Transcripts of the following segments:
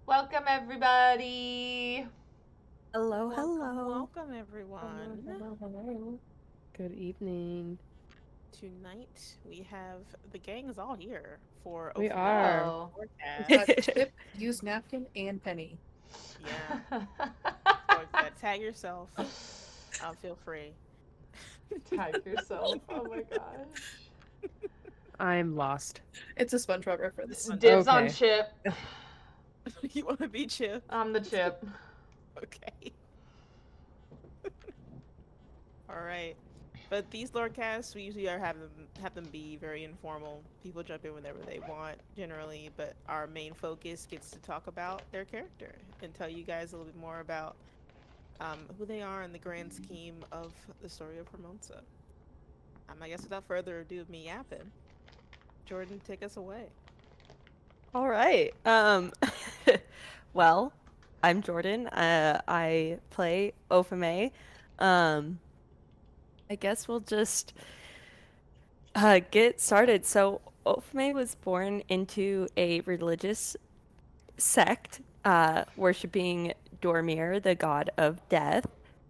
Welcome, everybody. Hello, Welcome, hello. welcome everyone. Hello. Good evening. Tonight we have the gang is all here for We Ophimae are. Oh. Chip, use napkin, and Penny. Yeah, so excited. Tag yourself. Feel free. Tag yourself. Oh my gosh. I'm lost. It's a SpongeBob reference. Dibs on Okay. Chip. You want to be Chip? I'm the Chip. Okay. All right. But these Lordcasts, we usually have them be very informal. People jump in whenever they want, generally. But our main focus gets to talk about their character and tell you guys a little bit more about who they are in the grand scheme of the story of Hermonsa. I guess without further ado of me yapping, Jordan, take us away. All right. Well, I'm Jordan. I play Ophimae. I guess we'll just get started. So, Ophimae was born into a religious sect, worshiping Dormir, the god of death.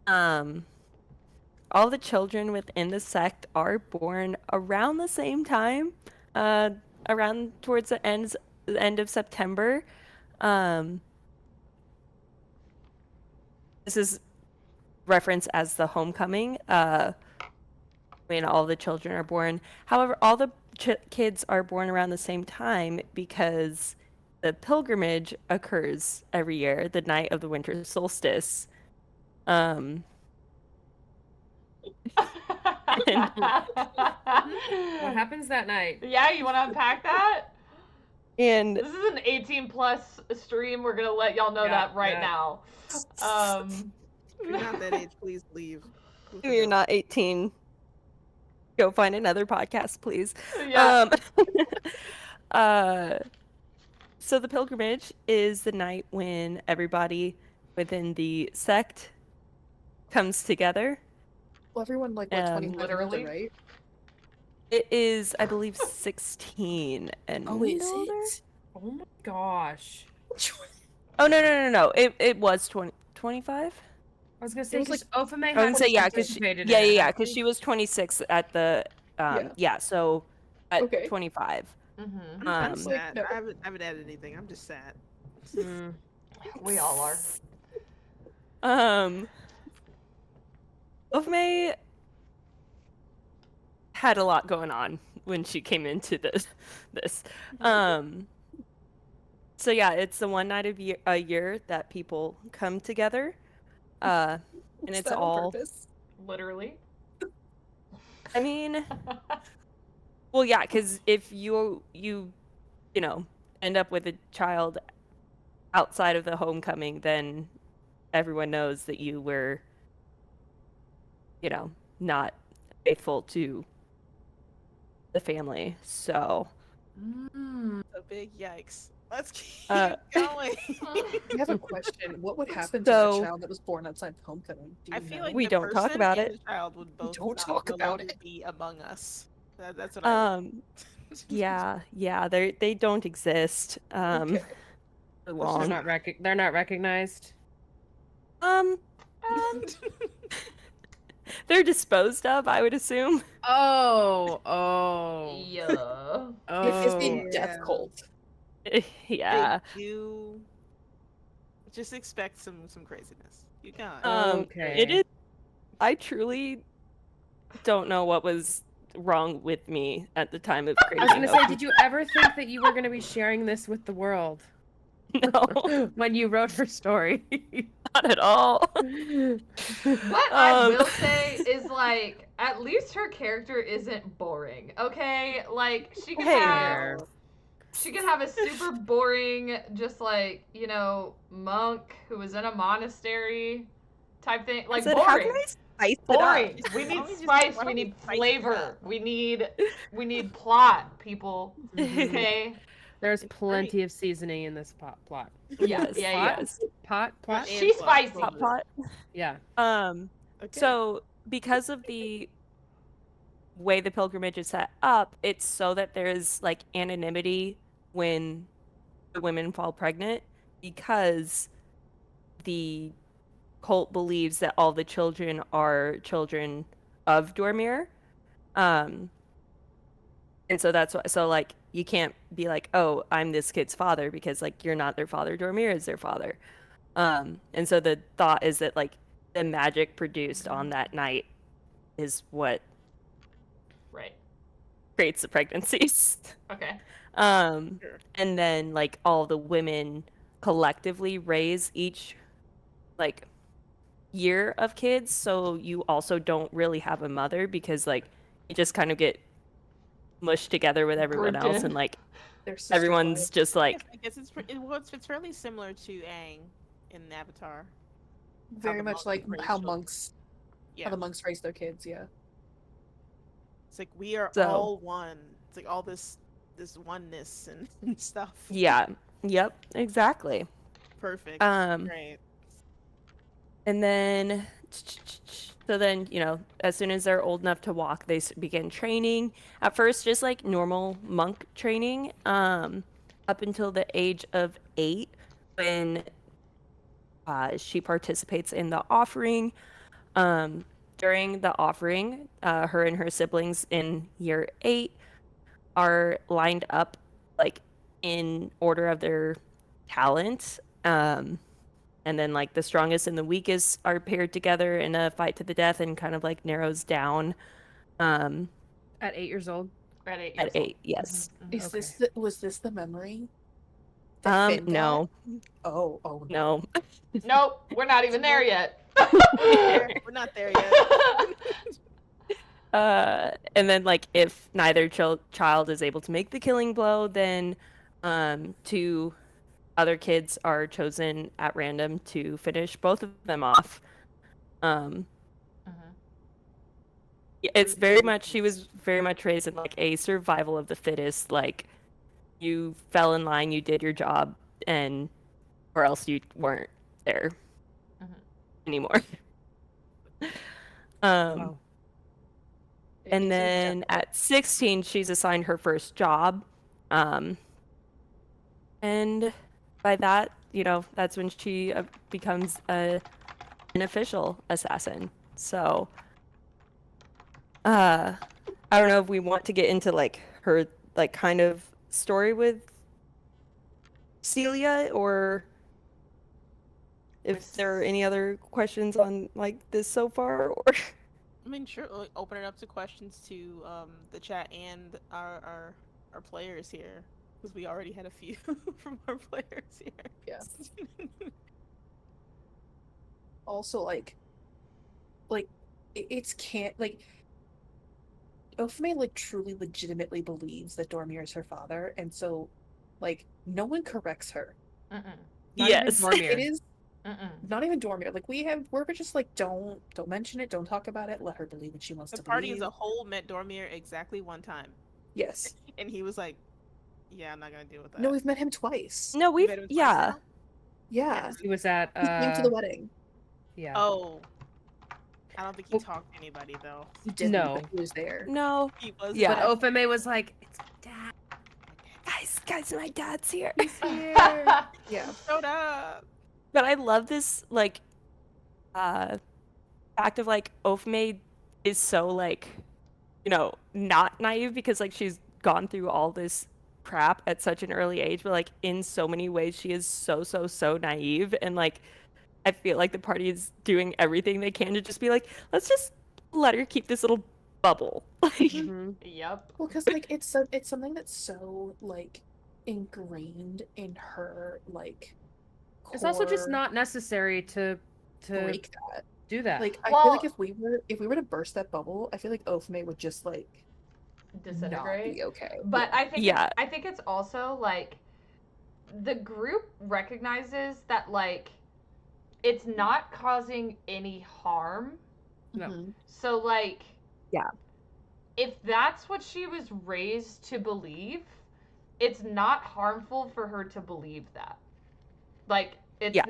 All the children within the sect are born around the same time, around towards the end of September. This is referenced as the homecoming. When all the children are born. However, all the kids are born around the same time because the pilgrimage occurs every year, the night of the winter solstice. What happens that night? Yeah, you want to unpack that? And This is an 18 plus stream. We're gonna let y'all know that right now. If you're not that age, please leave. if you're not 18, go find another podcast, please. Yeah. So the pilgrimage is the night when everybody within the sect comes together. Well, everyone like what 25 literally? older, right? It is, I believe, 16 and older. Oh my gosh. Oh no! It was 25. I was gonna say It was like Ophimae I had would say yeah, because participated in it, yeah, hadn't because she was 26 at the so at Okay. 25. Mm-hmm. I'm Like, sad. no. I haven't added anything. I'm just sad. We all are. Ophimae had a lot going on when she came into this. So yeah, it's the one night a year that people come together, and Is it's that on all. purpose? Literally. I mean, well, yeah, because if you end up with a child outside of the homecoming, then everyone knows that you were, not faithful to the family. So, A big yikes. Let's keep Uh, going. I have a question. What would happen to So- a child that was born outside the homecoming? Do I you feel know? like We the don't talk person about and it. the child would both don't not talk no about longer it. be among us. That's what I. yeah, they don't exist. Okay. They're Long. not they're not recognized. They're disposed of, I would assume. Oh. Yeah. It's a Oh. death cult. Yeah. They do. Just expect some craziness. You got. Okay. It is. I truly don't know what was wrong with me at the time of creating. I was gonna say, did you ever think that you were gonna be sharing this with the world No, when you wrote her story? not at all. What I will say is, like, at least her character isn't boring, okay? Like, she can Hey. have She could have a super boring, just like, you know, monk who was in a monastery type thing. Like, said, how can boring. I spice it Boring. up? We need Why don't we just- spice. why We don't we need spice it flavor. up? We need plot, people. Mhm. Okay. There's It's plenty of seasoning in this plot. Yeah. Yes, Yeah. Pot? Yeah. Pot? Pot and She's plot, spicy. both of Pot it. pot. Yeah. Okay. So because of the way the pilgrimage is set up, it's so that there's like anonymity when the women fall pregnant because the cult believes that all the children are children of Dormir. Um, and so that's why, so like you can't be like, oh, I'm this kid's father because like you're not their father. Dormir is their father. And so the thought is that like the magic produced on that night is what Right. creates the pregnancies. Okay. Sure. And then like all the women collectively raise each like year of kids, so you also don't really have a mother because like you just kind of get mushed together with everyone Grouped else in. and like Their sister everyone's wives. just like I guess it's fairly similar to Aang in Avatar. Very the much monks like raise how children. monks Yeah. how the monks raise their kids, yeah. It's like we are So- all one. It's like all this oneness and stuff. yeah, yep, exactly. Perfect. Great. And then, so then, you know, as soon as they're old enough to walk, they begin training. At first, just like normal monk training, up until the age of 8, when she participates in the offering. During the offering, her and her siblings in year 8 are lined up like in order of their talent. And then like the strongest and the weakest are paired together in a fight to the death and kind of like narrows down At 8 years old. At 8 at years old. 8, yes. Is Okay. was this the memory? that Finn got? No, Oh no. Nope. We're not even there yet. We're not there yet. And then like if neither child is able to make the killing blow, then 2 other kids are chosen at random to finish both of them off. Mhm. It's very much, she was very much raised in like a survival of the fittest, like you fell in line, you did your job, and or else you weren't there Mhm. anymore. Wow. And then at 16, she's assigned her first job. And by that, you know, that's when she becomes an official assassin. So, I don't know if we want to get into like her like kind of story with Celia, or if there are any other questions on like this so far, or I mean, sure. Like, open it up to questions to the chat and our players here, because we already had a few from our players here. Yeah. Also, like it's can't like Ophimae like truly legitimately believes that Dormir is her father, and so like no one corrects her. Mm-mm. Not yes, even Dormir. It is Mm-mm. not even Dormir. Like we're just like don't mention it, don't talk about it, let her believe what she wants The to party believe. as a whole met Dormir exactly one time, Yes. and he was like, "Yeah, I'm not gonna deal with that." No, we've met him twice. no, You we've met him twice yeah. now? Yeah. He was at He came to the wedding. yeah. Oh, I don't think he Oh. talked to anybody though. He didn't, No. but he was there. No, He was. Yeah. But Ophimae was like, it's dad. guys, my dad's here. Yeah. Showed up. But I love this like fact of like Ophimae is so like, you know, not naive because like she's gone through all this crap at such an early age, but like in so many ways she is so naive, and like I feel like the party is doing everything they can to just be like, let's just let her keep this little bubble. Like, Mhm. Yep. Well, because like it's something that's so like ingrained in her like. It's also just core not necessary to break that. do that. Like I feel like Well- if we were to burst that bubble, I feel like Ophimae would just like disintegrate. not be okay. But I think Yeah. I think it's also like the group recognizes that like it's not causing any harm. No. Mhm. So like Yeah. if that's what she was raised to believe, it's not harmful for her to believe that. Like it's Yeah.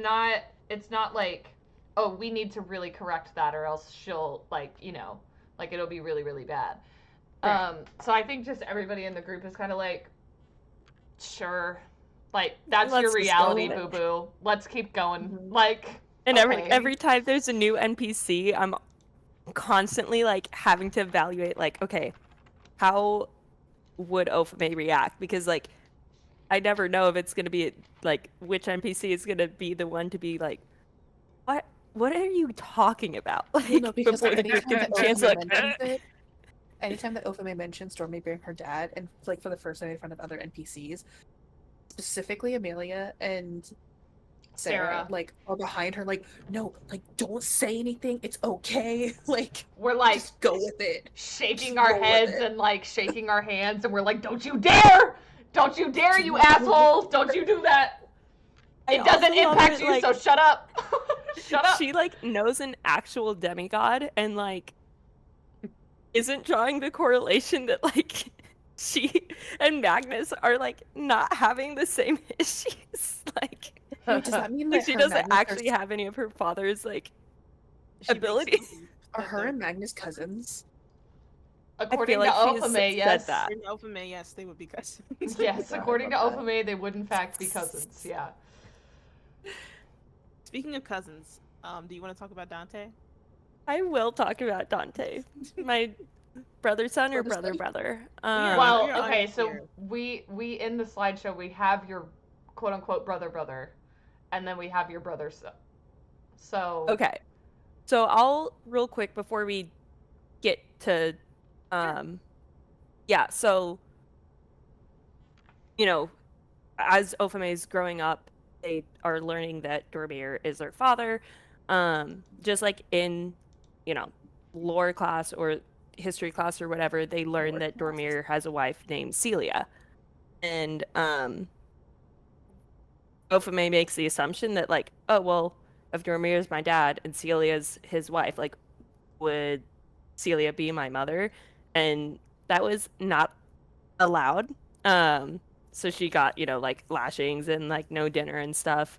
not like, oh, we need to really correct that or else she'll like, like it'll be really, really bad. Right. So I think just everybody in the group is kind of like, sure, like that's Let's your just go reality, with boo it. boo. Let's keep going. Mhm. Like, And okay. every time there's a new NPC, I'm constantly like having to evaluate like, okay, how would Ophimae react? Because like I never know if it's gonna be like which NPC is gonna be the one to be like, what are you talking about? Like Well, no, because before like the group anytime gets that a chance to Ophimae like mentions it, anytime that Ophimae mentions Stormy being her dad, and like for the first time in front of other NPCs, specifically Amelia and Sarah, Sarah. like are behind her, like, no, like don't say anything. It's okay. Like We're like just go with it. shaking Just our roll with heads it. and like shaking our hands, and we're like, "Don't you dare! Don't you dare, you assholes! Don't you do that! I It doesn't also love impact it, you, like, so shut up! Shut up!" she like knows an actual demigod and like isn't drawing the correlation that like she and Magnus are like not having the same issues. Like, Wait, does that mean like that she her doesn't Magnus actually have any of her father's like She makes abilities. believe are that her they're- and Magnus cousins? According like to she's Ophimae, said yes. that. In Ophimae, yes, they would be cousins. Yes, God, I according to love that. Ophimae, they would in fact be cousins. Yeah. Speaking of cousins, do you want to talk about Dante? I will talk about Dante, my brother son or Brother brother. are Well, you're on okay, so here. we in the slideshow we have your quote unquote brother, and then we have your brother son. So Okay. So I'll real quick before we get to yeah, so as Ophimae's growing up, they are learning that Dormir is their father. Just like in, lore class or history class or whatever, they learn Lore that class. Dormir has a wife named Celia. And Ophimae makes the assumption that like, oh well, if Dormir is my dad and Celia's his wife, like would Celia be my mother? And that was not allowed. So she got, like lashings and like no dinner and stuff.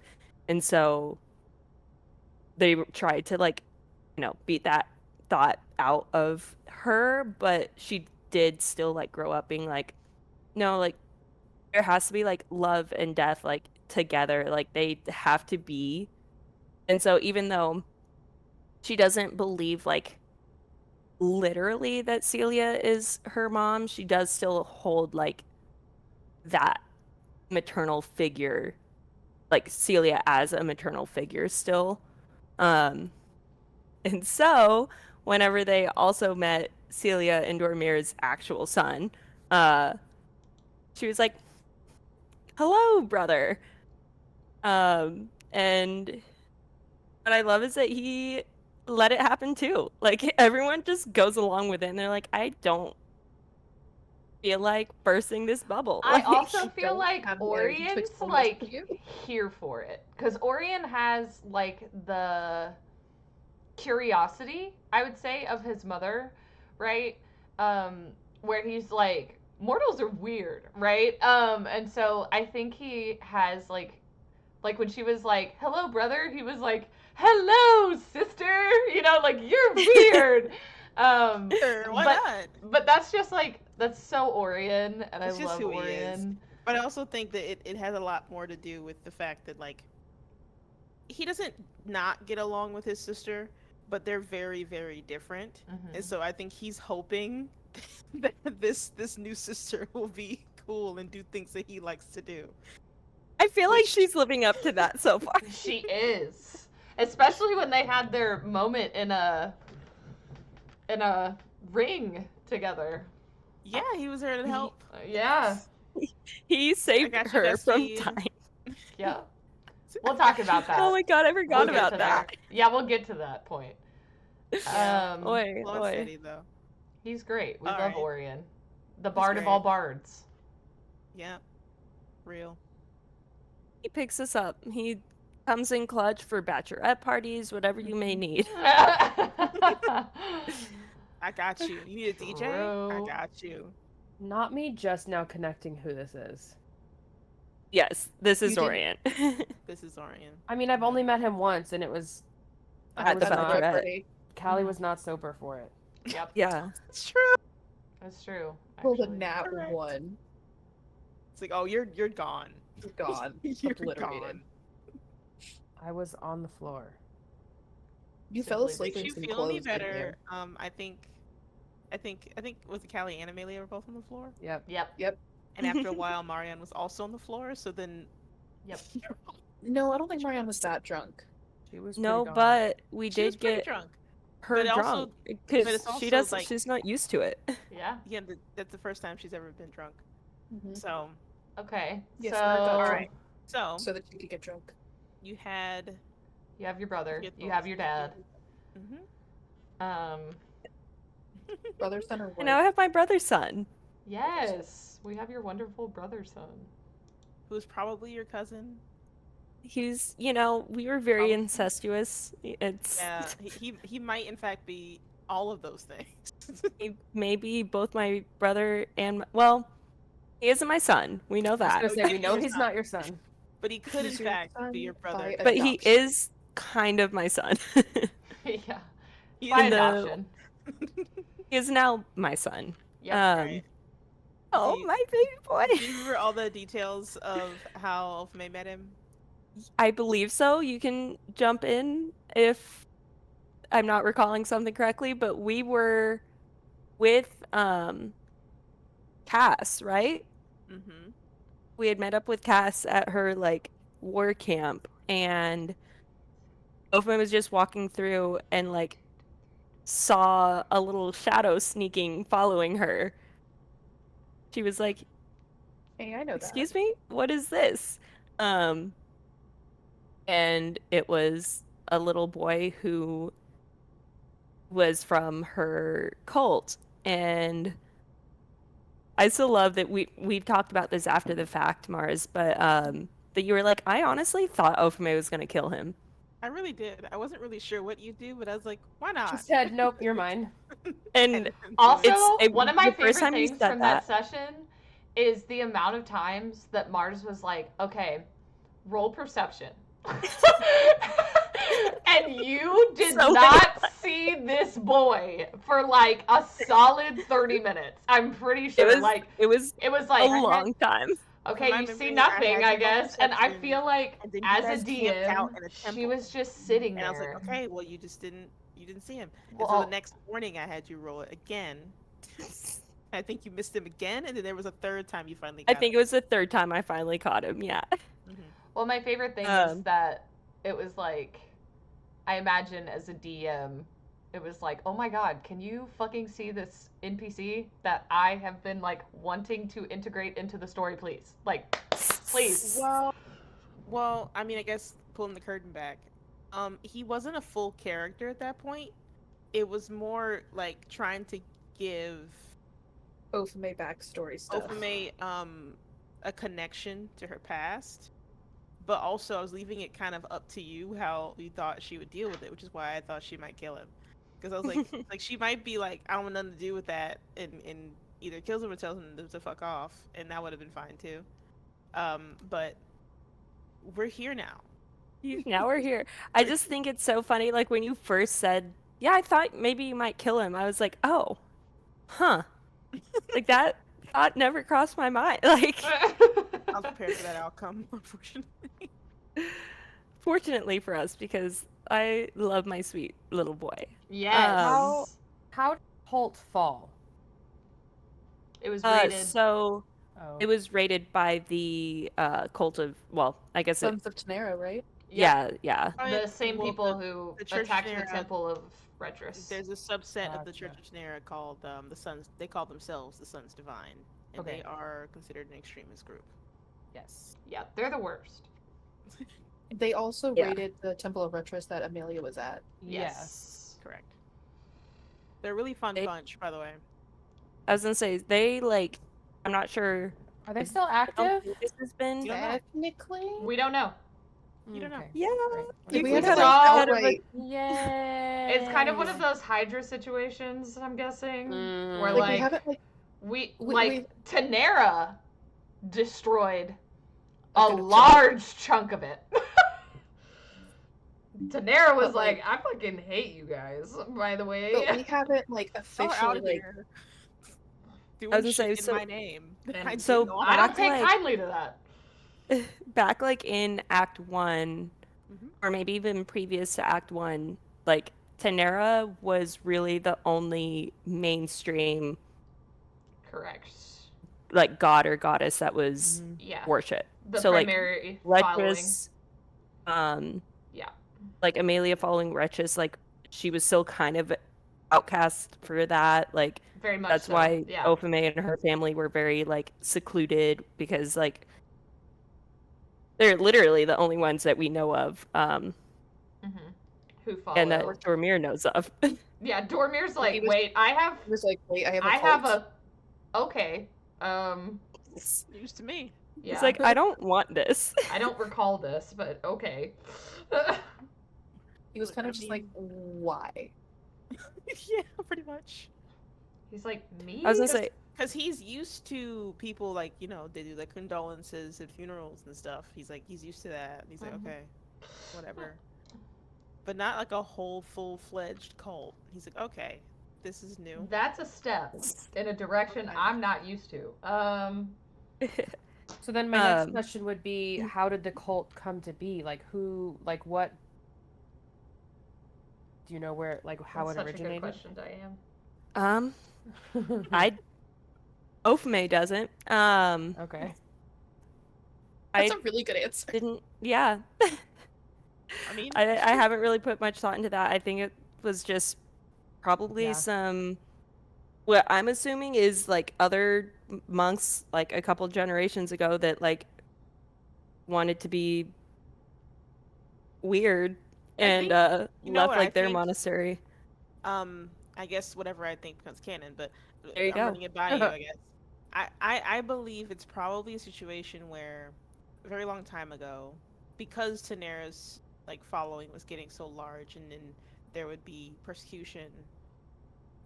And so they tried to like, beat that thought out of her, but she did still like grow up being like, no, like there has to be like love and death like together. Like they have to be. And so even though she doesn't believe like literally that Celia is her mom, she does still hold like that maternal figure, like Celia as a maternal figure still. And so whenever they also met Celia and Dormir's actual son, she was like, hello, brother. And what I love is that he let it happen too. Like everyone just goes along with it and they're like, I don't feel like bursting this bubble. I Like, also feel don't like have the energy to Orion's explain this like to you. here for it because Orion has like the curiosity, I would say, of his mother, right? Where he's like, mortals are weird, right? And so I think he has like when she was like, hello, brother, he was like, hello, sister, like you're weird. Sure, why but not? but that's just like that's so Orion, and It's I just love who he is. Orion. But I also think that it has a lot more to do with the fact that like he doesn't not get along with his sister, but they're very, very different. Mhm. And so I think he's hoping that this new sister will be cool and do things that he likes to do. I feel like she's living up to that so far. She is, especially when they had their moment in a ring together. Yeah, he was there to help. Yeah, He saved got you, her from bestie. time. yeah. We'll talk about that. Oh my god, I forgot We'll get about to that. there. Yeah, we'll get to that point. Yeah. Oi, Slow and oi. steady though. He's great. We All love right. Orion. The bard of all bards. Yeah. Real. He picks us up. He comes in clutch for bachelorette parties, whatever you may need. I got you. You need a DJ? I True. got you. Not me just now connecting who this is. Yes, this is You did- Orient. This is Orion. I mean, I've only met him once, and it was At the was not- bachelorette. party. Callie was not sober for it. Yep, Yeah. It's true. that's true. Well, the actually. nat Correct. one. It's like, oh, you're gone. You're gone. You're Obliterated. gone. I was on the floor. You fell Simply asleep Makes in you some feel any clothes, didn't better. I think was it Callie and Amelia were both on the floor, Yep. Yep. and after a while, Marianne was also on the floor. So then, Yep. you? No, I don't think Marianne was that drunk. She was No, pretty gone. but we she was did pretty get drunk. her but also- drunk but because it's she also, does. like- She's not used to it. Yeah. Yeah, that's the first time she's ever been drunk. Mhm. So, Okay. Yes, so Mark got all drunk right. So so that she could get drunk. you had. you have your brother. Get You have your dad. Mm-hmm. Brother, son, or wife? And now I have my brother's son. Yes, we have your wonderful brother son. Who's probably your cousin? He's, we were very Probably. incestuous. It's Yeah, he might in fact be all of those things. he may be both my brother and well, he isn't my son. We know I was that, gonna say, we know Your he's son. not your son. But he could in He's your fact son be your by brother. but he adoption. is kind of my son. Yeah. He By is the- adoption. He is now my son. Yep. right. Oh, you- my baby boy. Do you remember all the details of how Ophimae met him? I believe so. You can jump in if I'm not recalling something correctly, but we were with Cass, right? Mm-hmm. We had met up with Cass at her war camp, and Ophimae was just walking through and saw a little shadow sneaking following her. She was like, Hey, I know that. "Excuse me, what is this?" And it was a little boy who was from her cult, and I still love that we've talked about this after the fact, Mars, but that you were like, I honestly thought Ophimae was gonna kill him. I really did. I wasn't really sure what you'd do, but I was like, why not? She said, "Nope, you're mine." And Also, It's- one of my the first favorite time you things said from that session is the amount of times that Mars was like, okay, roll perception. And you did So not see this boy for a solid 30 minutes. I'm pretty sure. it was it was a like, long time. okay, My you see memory, I nothing, had I you roll guess. And I perception, feel like, and then you as guys a camped out DM, in a she temple. was just sitting And I was there. like, okay, well, you didn't see him. And Well, so the next morning, I had you roll it again. I think you missed him again, and then there was a third time you finally I got think it was the third time I finally caught him. Yeah. him. Well, my favorite thing is Um, that it was I imagine as a DM, it was like, oh my god, can you fucking see this NPC that I have been wanting to integrate into the story, please? Please. Well, I mean, I guess pulling the curtain back, he wasn't a full character at that point. It was more trying to give Ophimae backstory stuff. Ophimae a connection to her past, but also I was leaving it kind of up to you how you thought she would deal with it, which is why I thought she might kill him, because I was like, she might be like, I don't want nothing to do with that, and either kills him or tells him to fuck off, and that would have been fine too. But we're here now. Now we're here. I just think it's so funny. When you first said, yeah, I thought maybe you might kill him. I was like, oh, huh. That thought never crossed my mind. I was prepared for that outcome, unfortunately. Fortunately for us, because I love my sweet little boy. Yes. How did Holt fall? It was rated. So Oh. it was rated by the cult of, well, I guess it, Sons of Tenera, right? yeah. The same Well, people who the Church attacked the Nera- Temple of Retris. There's a subset of the Gotcha. Church of Tenera called the Sons. They call themselves the Sons Divine, and Okay. they are considered an extremist group. Yes. Yeah, they're the worst. They also Yeah. raided the Temple of Retris that Amelia was at. Yes. Correct. They're a really fun They- bunch, by the way. I was gonna say they like. I'm not sure. Are they if- still I don't active? think this has been. You don't know. Technically, We don't know. You don't know. Okay, Yeah, great. you we can have to, kind of like, kind of outright Yay! It's kind of one of those Hydra situations, I'm guessing, where Mm. like we like haven't like we we- like Tanera destroyed A a good chunk. large chunk of it. Tanera was But, like- like, I fucking hate you guys, by the way. but we haven't like Y'all are out officially like here I doing was gonna shit say, in my name. And I so did not. I don't back, take like- kindly to that. back like in Act 1, Mhm. or maybe even previous to Act 1, like Tanera was really the only mainstream Correct. like god or goddess that was Yeah. worshipped. The So like primary following. Letras, Yeah. like Amelia following Wretches, like she was still kind of outcast for that. Like Very much that's so. why Yeah. Ophimae and her family were very like secluded because like they're literally the only ones that we know of, Who follow. and that Dormir knows of. Yeah, Dormir's like, He was- wait, it was like, wait, I have a I have cult. a okay. News to me. Yeah. It's like I don't want this. I don't recall this, but okay. He was kind I of just like, why? Yeah, pretty much. He's like, me? I was gonna say, Because he's used to people like, you know, they do like condolences at funerals and stuff. He's like, he's used to that. And he's like, Mhm. okay, whatever. But not like a whole full-fledged cult. He's like, okay, this is new. That's a step in a direction Okay. I'm not used to. So then my next Um, question would be, how did the cult come to be? Like who, like what? Do you know where, like how That's it such a good originated? question, Diane. Ophimae doesn't. Okay. I That's a really good answer. didn't. Yeah, I mean, I haven't really put much thought into that. I think it was just probably Yeah. some. What I'm assuming is like other monks, like a couple generations ago, that like wanted to be weird and think- you know left what like I their think? monastery. I guess whatever I think becomes canon, but There you I'm go. running it by you, I guess. I believe it's probably a situation where a very long time ago, because Tanera's like following was getting so large, and then there would be persecution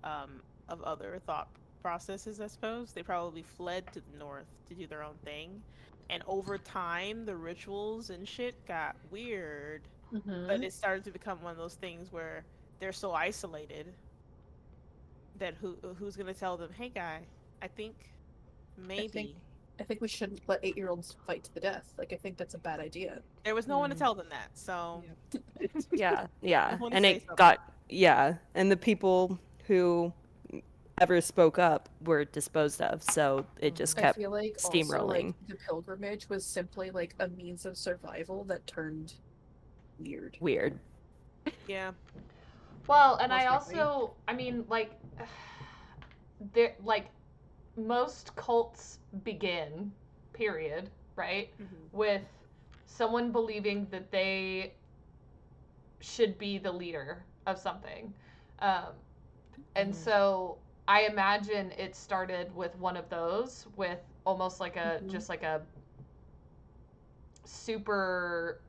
of other thought processes, I suppose. They probably fled to the north to do their own thing. And over time, the rituals and shit got weird, but it started to become one of those things where they're so isolated that who's gonna tell them, hey guy, I think maybe I think we shouldn't let 8-year-olds fight to the death. Like, I think that's a bad idea. there was no one to tell them that. So Yeah, I yeah, wanna and say it something. got and the people who ever spoke up were disposed of, so it just I kept feel like also, steamrolling. like, the pilgrimage was simply like a means of survival that turned weird. weird. yeah, Well, and Most I likely. also, I mean, like, there, like, most cults begin, period, right, with someone believing that they should be the leader of something. And so I imagine it started with one of those, with almost like a, just like a super,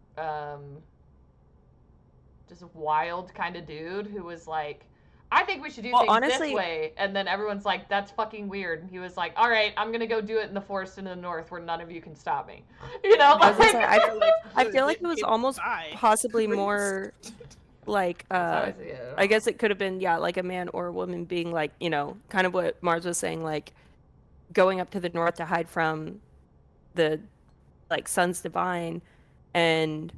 just wild kind of dude who was like, I think we should do Well, things this honestly- way. And then everyone's like, that's fucking weird. And he was like, all right, I'm going to go do it in the forest in the north where none of you can stop me. You know? I was gonna say, They're like, I "Good, feel like let it was kids almost die." possibly Please. more like That's how I see it. I guess it could have been, yeah, like a man or a woman being like, you know, kind of what Mars was saying, like going up to the north to hide from the like Sons Divine and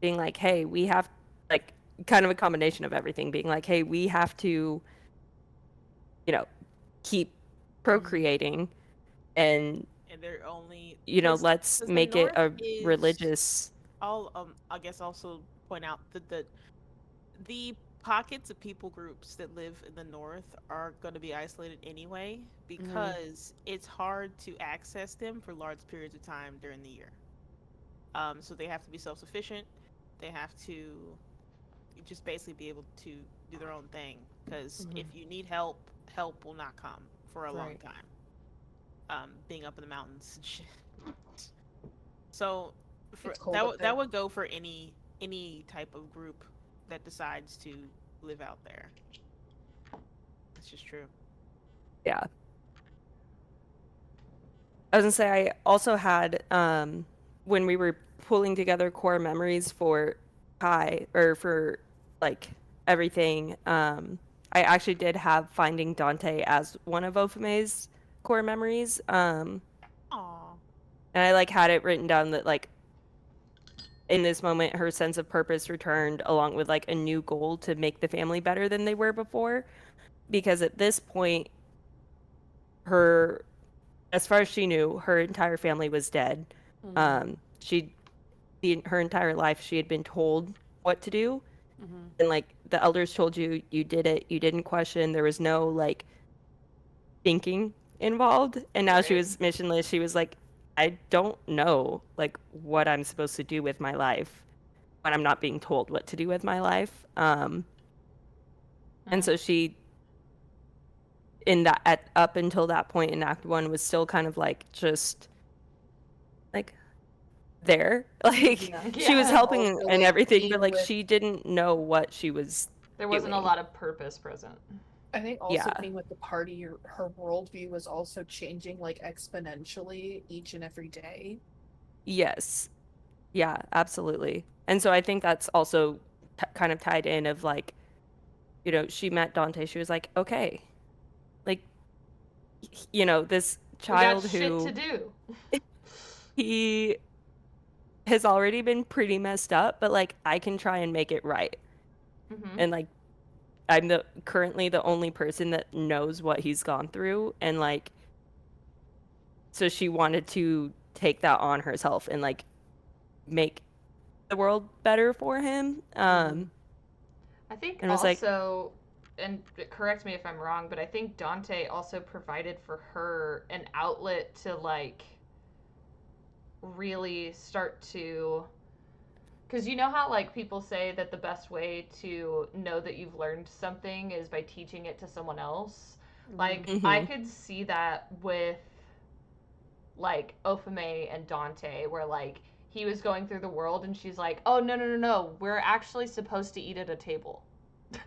being like, hey, we have like kind of a combination of everything, being like, hey, we have to, you know, keep procreating and, And they're only you know, 'cause- let's 'cause the make it a north is- religious. I'll I guess also point out that the pockets of people groups that live in the north are going to be isolated anyway because it's hard to access them for large periods of time during the year. So they have to be self-sufficient. They have to just basically be able to do their own thing because if you need help, help will not come for a long Right. time, being up in the mountains and shit. So for It's cold up there. that would go for any type of group that decides to live out there. It's just true. Yeah. I was gonna say I also had when we were pulling together core memories for Kai or for like everything, I actually did have finding Dante as one of Ophimae's core memories. Aw. And I like had it written down that like in this moment her sense of purpose returned along with like a new goal to make the family better than they were before. Because at this point her as far as she knew, her entire family was dead. Her entire life she had been told what to do, and like the elders told you, you did it. You didn't question. There was no like thinking involved. And now she Right. was missionless. She was like, I don't know like what I'm supposed to do with my life when I'm not being told what to do with my life. And so she up until that point in Act 1 was still kind of like just like there. Like Yeah. she was Yeah. helping Also, and like, everything, being but like with- she didn't know what she was There wasn't a doing. lot of purpose present. I think also Yeah. being with the party, her worldview was also changing like exponentially each and every day. Yes. Yeah, absolutely. And so I think that's also kind of tied in of like, you know, she met Dante. She was like, okay, like, you know, this We got child shit who to do. he has already been pretty messed up, but like I can try and make it right. Mm-hmm. And like I'm currently the only person that knows what he's gone through, and like so she wanted to take that on herself and like make the world better for him. I think And was like, also, and correct me if I'm wrong, but I think Dante also provided for her an outlet to like really start to, because you know how like people say that the best way to know that you've learned something is by teaching it to someone else. Like I Mhm. could see that with like Ophimae and Dante, where like he was going through the world and she's like, "Oh no, we're actually supposed to eat at a table."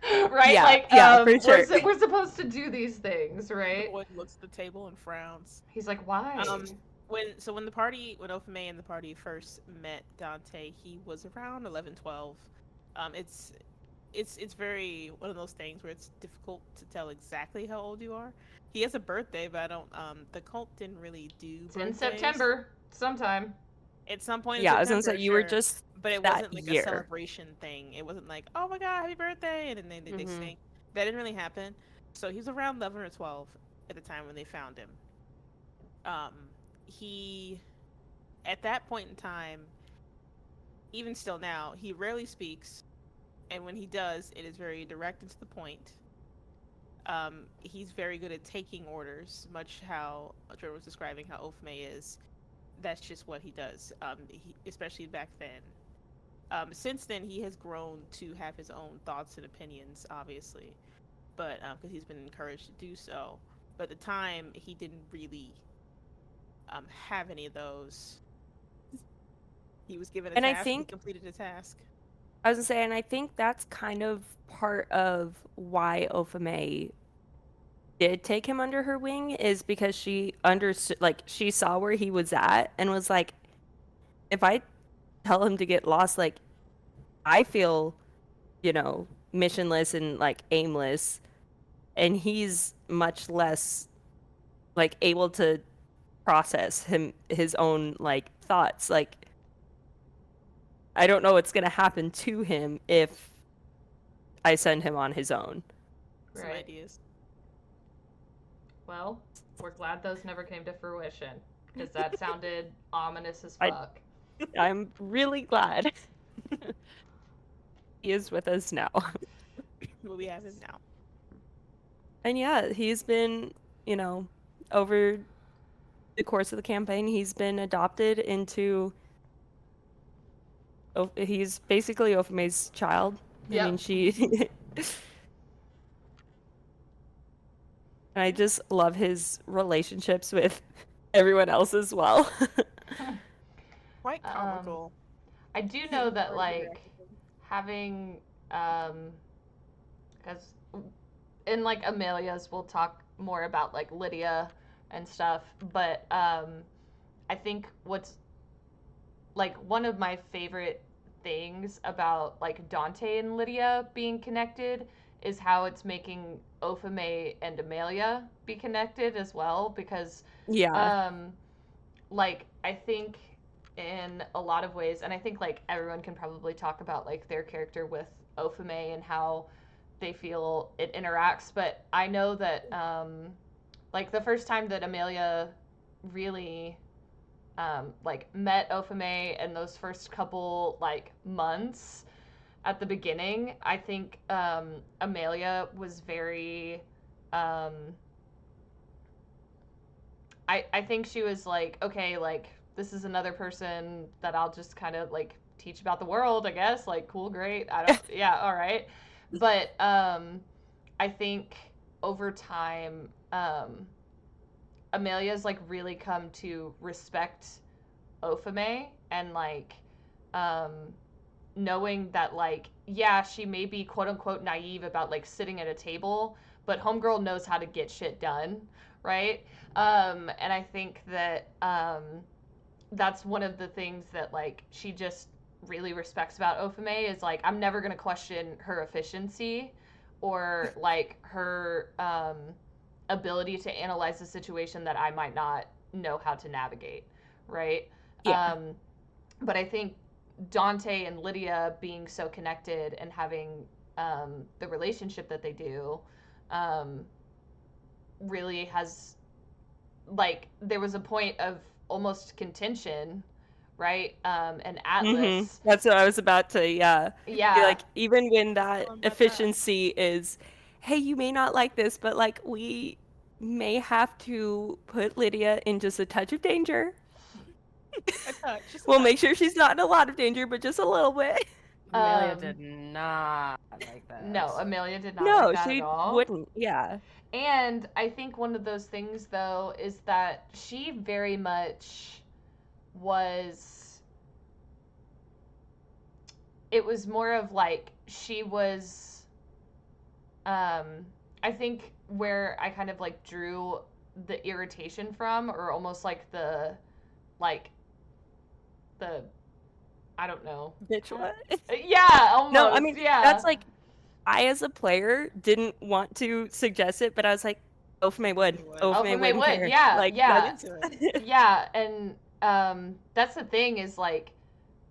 Right? Yeah, Like yeah, for sure. we're supposed to do these things, right? One looks at the table and frowns. He's like, "Why?" When Ophimae and the party first met Dante, he was around 11, 12. It's very one of those things where it's difficult to tell exactly how old you are. He has a birthday, but I don't. The cult didn't really do It's in birthdays. September sometime. At some point Yeah, in I was gonna September, say you were sure, just but it that wasn't like a year. celebration thing. It wasn't like, oh my god, happy birthday, and then they sing. That didn't really happen. So he was around 11 or 12 at the time when they found him. He, at that point in time, even still now, he rarely speaks, and when he does, it is very direct and to the point. He's very good at taking orders, much how Jordan was describing how Ophimae is. That's just what he does, especially back then. Since then, he has grown to have his own thoughts and opinions, obviously, but because he's been encouraged to do so. But at the time, he didn't really have any of those. He was given a And I task, think he completed the task. I was gonna say, and I think that's kind of part of why Ophimae did take him under her wing is because she understood, like she saw where he was at and was like, if I tell him to get lost, like I feel, you know, missionless and like aimless, and he's much less like able to process his own like thoughts. Like I don't know what's gonna happen to him if I send him on his own. Some Right. ideas. Well, we're glad those never came to fruition because that sounded ominous as I- fuck. I'm really glad he is with us now. What we have is now. And yeah, he's been, you know, over the course of the campaign, he's been adopted into. He's basically Ophimae's child. I Yep. mean, she. I just love his relationships with everyone else as well. Quite Um, comical. I do know that Or like having because in like Amelia's we'll talk more about like Lydia and stuff, but I think what's like one of my favorite things about like Dante and Lydia being connected is how it's making Ophimae and Amelia be connected as well because Yeah. um like I think in a lot of ways and I think like everyone can probably talk about like their character with Ophimae and how they feel it interacts, but I know that like the first time that Amelia really like met Ophimae and those first couple like months at the beginning, I think Amelia was very um, I think she was like, okay, like this is another person that I'll just kind of like teach about the world, I guess. Like, cool, great. I don't, yeah, all right. But I think over time, Amelia's like really come to respect Ophimae and like um, knowing that like yeah, she may be quote unquote naive about like sitting at a table, but homegirl knows how to get shit done, right? And I think that that's one of the things that like she just really respects about Ophimae is like I'm never gonna question her efficiency or like her ability to analyze the situation that I might not know how to navigate, right? Yeah. But I think Dante and Lydia being so connected and having the relationship that they do um, really has like there was a point of almost contention, right? And Atlas, That's what I was about to, yeah. Be yeah, like, even when that Tell 'em about that. efficiency is, hey, you may not like this, but like we may have to put Lydia in just a touch of danger. A touch, just a We'll touch. make sure she's not in a lot of danger, but just a little bit. Amelia um, did not like no, this. Amelia did not like No, that at she all. wouldn't. Yeah. And I think one of those things though is that she very much was it was more of like she was I think where I kind of like drew the irritation from or almost like the I don't know. Bitch, what? Yeah, No, I almost. mean, Yeah. that's like, I as a player didn't want to suggest it, but I was like, Ophimae would. Anyway, Ophimae Ophimae wouldn't would. care. Yeah. Like, read Yeah. into it. Yeah, and that's the thing is like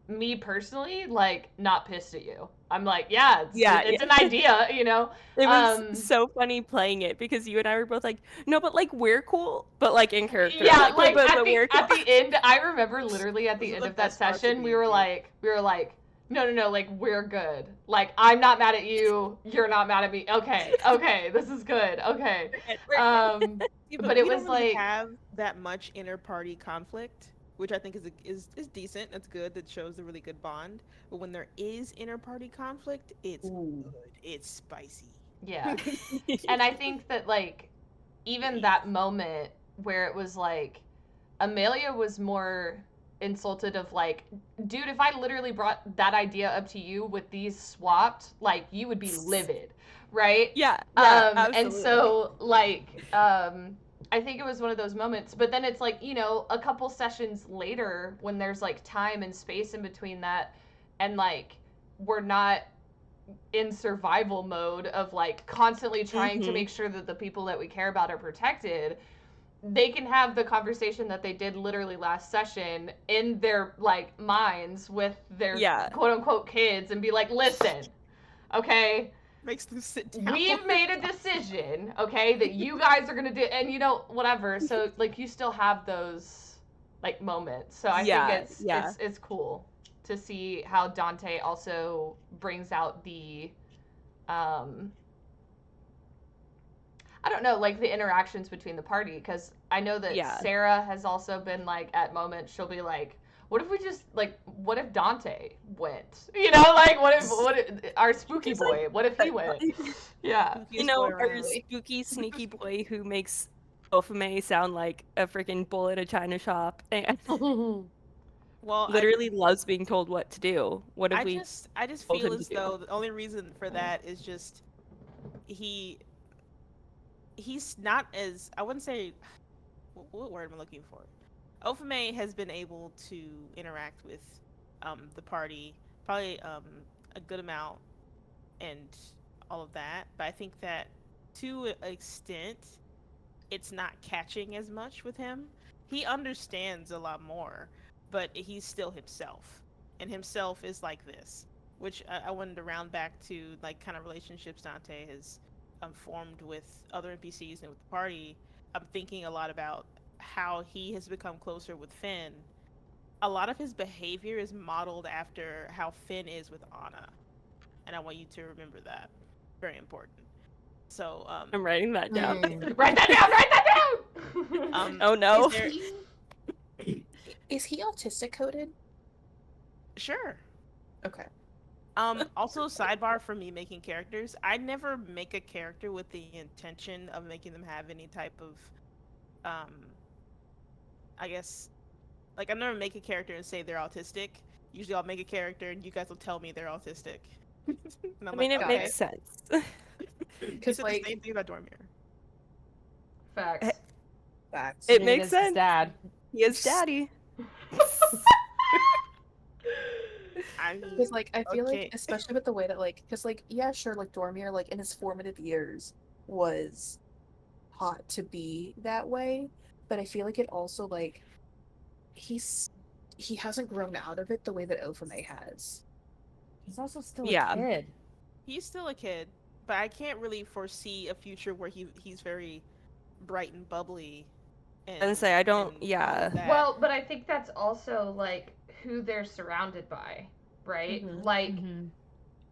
me personally like not pissed at you. I'm like, yeah, yeah, it's an yeah. idea, you know. It was Um so funny playing it because you and I were both like, no, but like we're cool, but like in character, yeah, like like but we're cool. at the end, I remember literally at Those the are end the of that best parts of session, D&D. we were like, no, no, no, like we're good. Like I'm not mad at you, you're not mad at me. Okay, okay, this is good. Okay, We're good. Yeah, but but it we don't was really like, have that much inter-party conflict, which I think is decent. That's good. That shows a really good bond. But when there is inter-party conflict, it's Ooh. good. It's spicy. yeah, and I think that like even that moment where it was like Amelia was more insulted of like, dude, if I literally brought that idea up to you with these swapped, like you would be livid, right? Yeah, yeah, And absolutely. so like I think it was one of those moments, but then it's like, you know, a couple sessions later when there's like time and space in between that and like we're not in survival mode of like constantly trying to Mm-hmm. make sure that the people that we care about are protected, they can have the conversation that they did literally last session in their like minds with their Yeah. quote unquote kids and be like, listen, okay, Makes them sit down. we've made a decision, okay, that you guys are gonna do, and you know, whatever. So like, you still have those like moments. So I think Yeah, yeah. it's cool to see how Dante also brings out the um I don't know, like the interactions between the party, because I know that Yeah. Sarah has also been like at moments she'll be like, what if we just like, what if Dante went? You know, like what if our spooky boy? What if he went? Yeah. You Spookiest know, boy our around. spooky, sneaky boy who makes Ophimae sound like a freaking bull at a china shop and Well, literally loves being told what to do. What if we I just told feel him to as do? though the only reason for that is just he he's not as, I wouldn't say, what word am I looking for? Ophimae has been able to interact with the party probably a good amount and all of that, but I think that to an extent it's not catching as much with him. He understands a lot more, but he's still himself, and himself is like this, which I wanted to round back to, like, kind of relationships Dante has formed with other NPCs and with the party. I'm thinking a lot about how he has become closer with Finn. A lot of his behavior is modeled after how Finn is with Anna, and I want you to remember that. Very important. So, I'm writing that down. Write that down. Write that down. Oh no. Is he autistic coded? Sure. Okay. Also, sidebar for me making characters, I never make a character with the intention of making them have any type of, I guess, like, I never make a character and say they're autistic. Usually I'll make a character and you guys will tell me they're autistic. And I I'm mean, like, it okay. makes sense. You Because said like the same thing about Dormir. Facts. facts. It It makes is his sense. Dad. He is daddy. I mean, Because like I feel okay. like, especially with the way that like, because like yeah, sure, like Dormir, like in his formative years, was taught to be that way, but I feel like it also like he hasn't grown out of it the way that Ophimae has. He's also still Yeah. a kid. He's still a kid, but I can't really foresee a future where he's very bright and bubbly. And say I don't. and all of Yeah. that. Well, but I think that's also like who they're surrounded by, right? Mhm.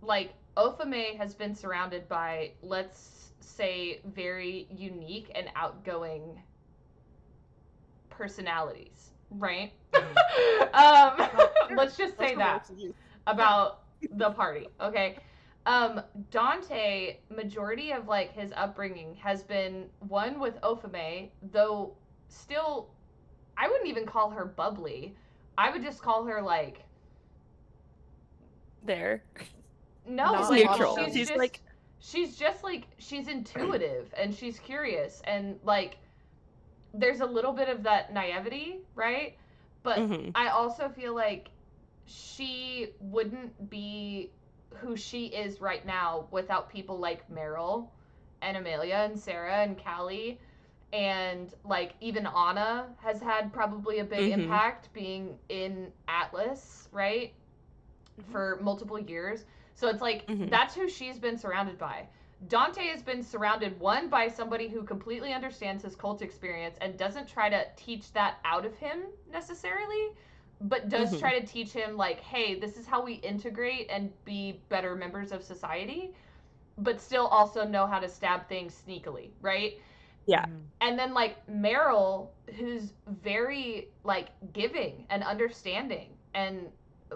Like Ophimae has been surrounded by, let's say, very unique and outgoing personalities, right? Let's just say that about the party, okay? Dante, majority of like his upbringing has been one with Ophimae, though still, I wouldn't even call her bubbly. I would just call her like, There. no, Not like neutral. she's She's just like she's just like, she's intuitive and she's curious and like there's a little bit of that naivety, right? But mhm. I also feel like she wouldn't be who she is right now without people like Meryl and Amelia and Sarah and Callie, and like even Anna has had probably a big Mhm. impact being in Atlas, right? For multiple years. So it's like Mhm. that's who she's been surrounded by. Dante has been surrounded, one, by somebody who completely understands his cult experience and doesn't try to teach that out of him necessarily, but does Mhm. try to teach him like, hey, this is how we integrate and be better members of society, but still also know how to stab things sneakily, right? Yeah. And then like Meryl, who's very like giving and understanding and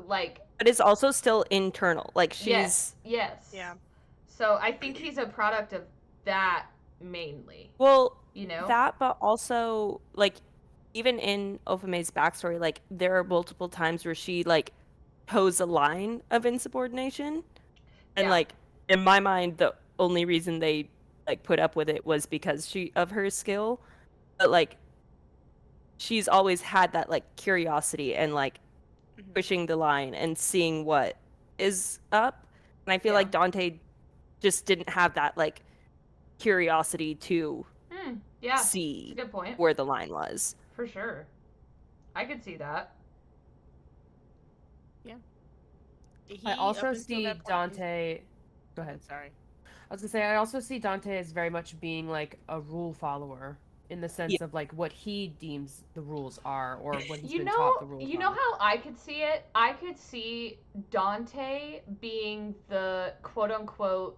like, But it's also still internal. Like she's yes. Yeah. So I think he's a product of that mainly, well you know? that, but also like even in Ophimae's backstory, like there are multiple times where she like toes a line of insubordination, and Yeah. like in my mind, the only reason they like put up with it was because she of her skill, but like she's always had that like curiosity and like Mhm. pushing the line and seeing what is up, and I feel Yeah. like Dante just didn't have that like curiosity to Yeah. That's a see good point. where the line was. For sure. I could see that. I Up also until see that point, Dante. Go ahead. Sorry. I was gonna say I also see Dante as very much being like a rule follower in the sense of like what he deems the rules are or what he's been taught the rules You are. know how I could see it? I could see Dante being the quote unquote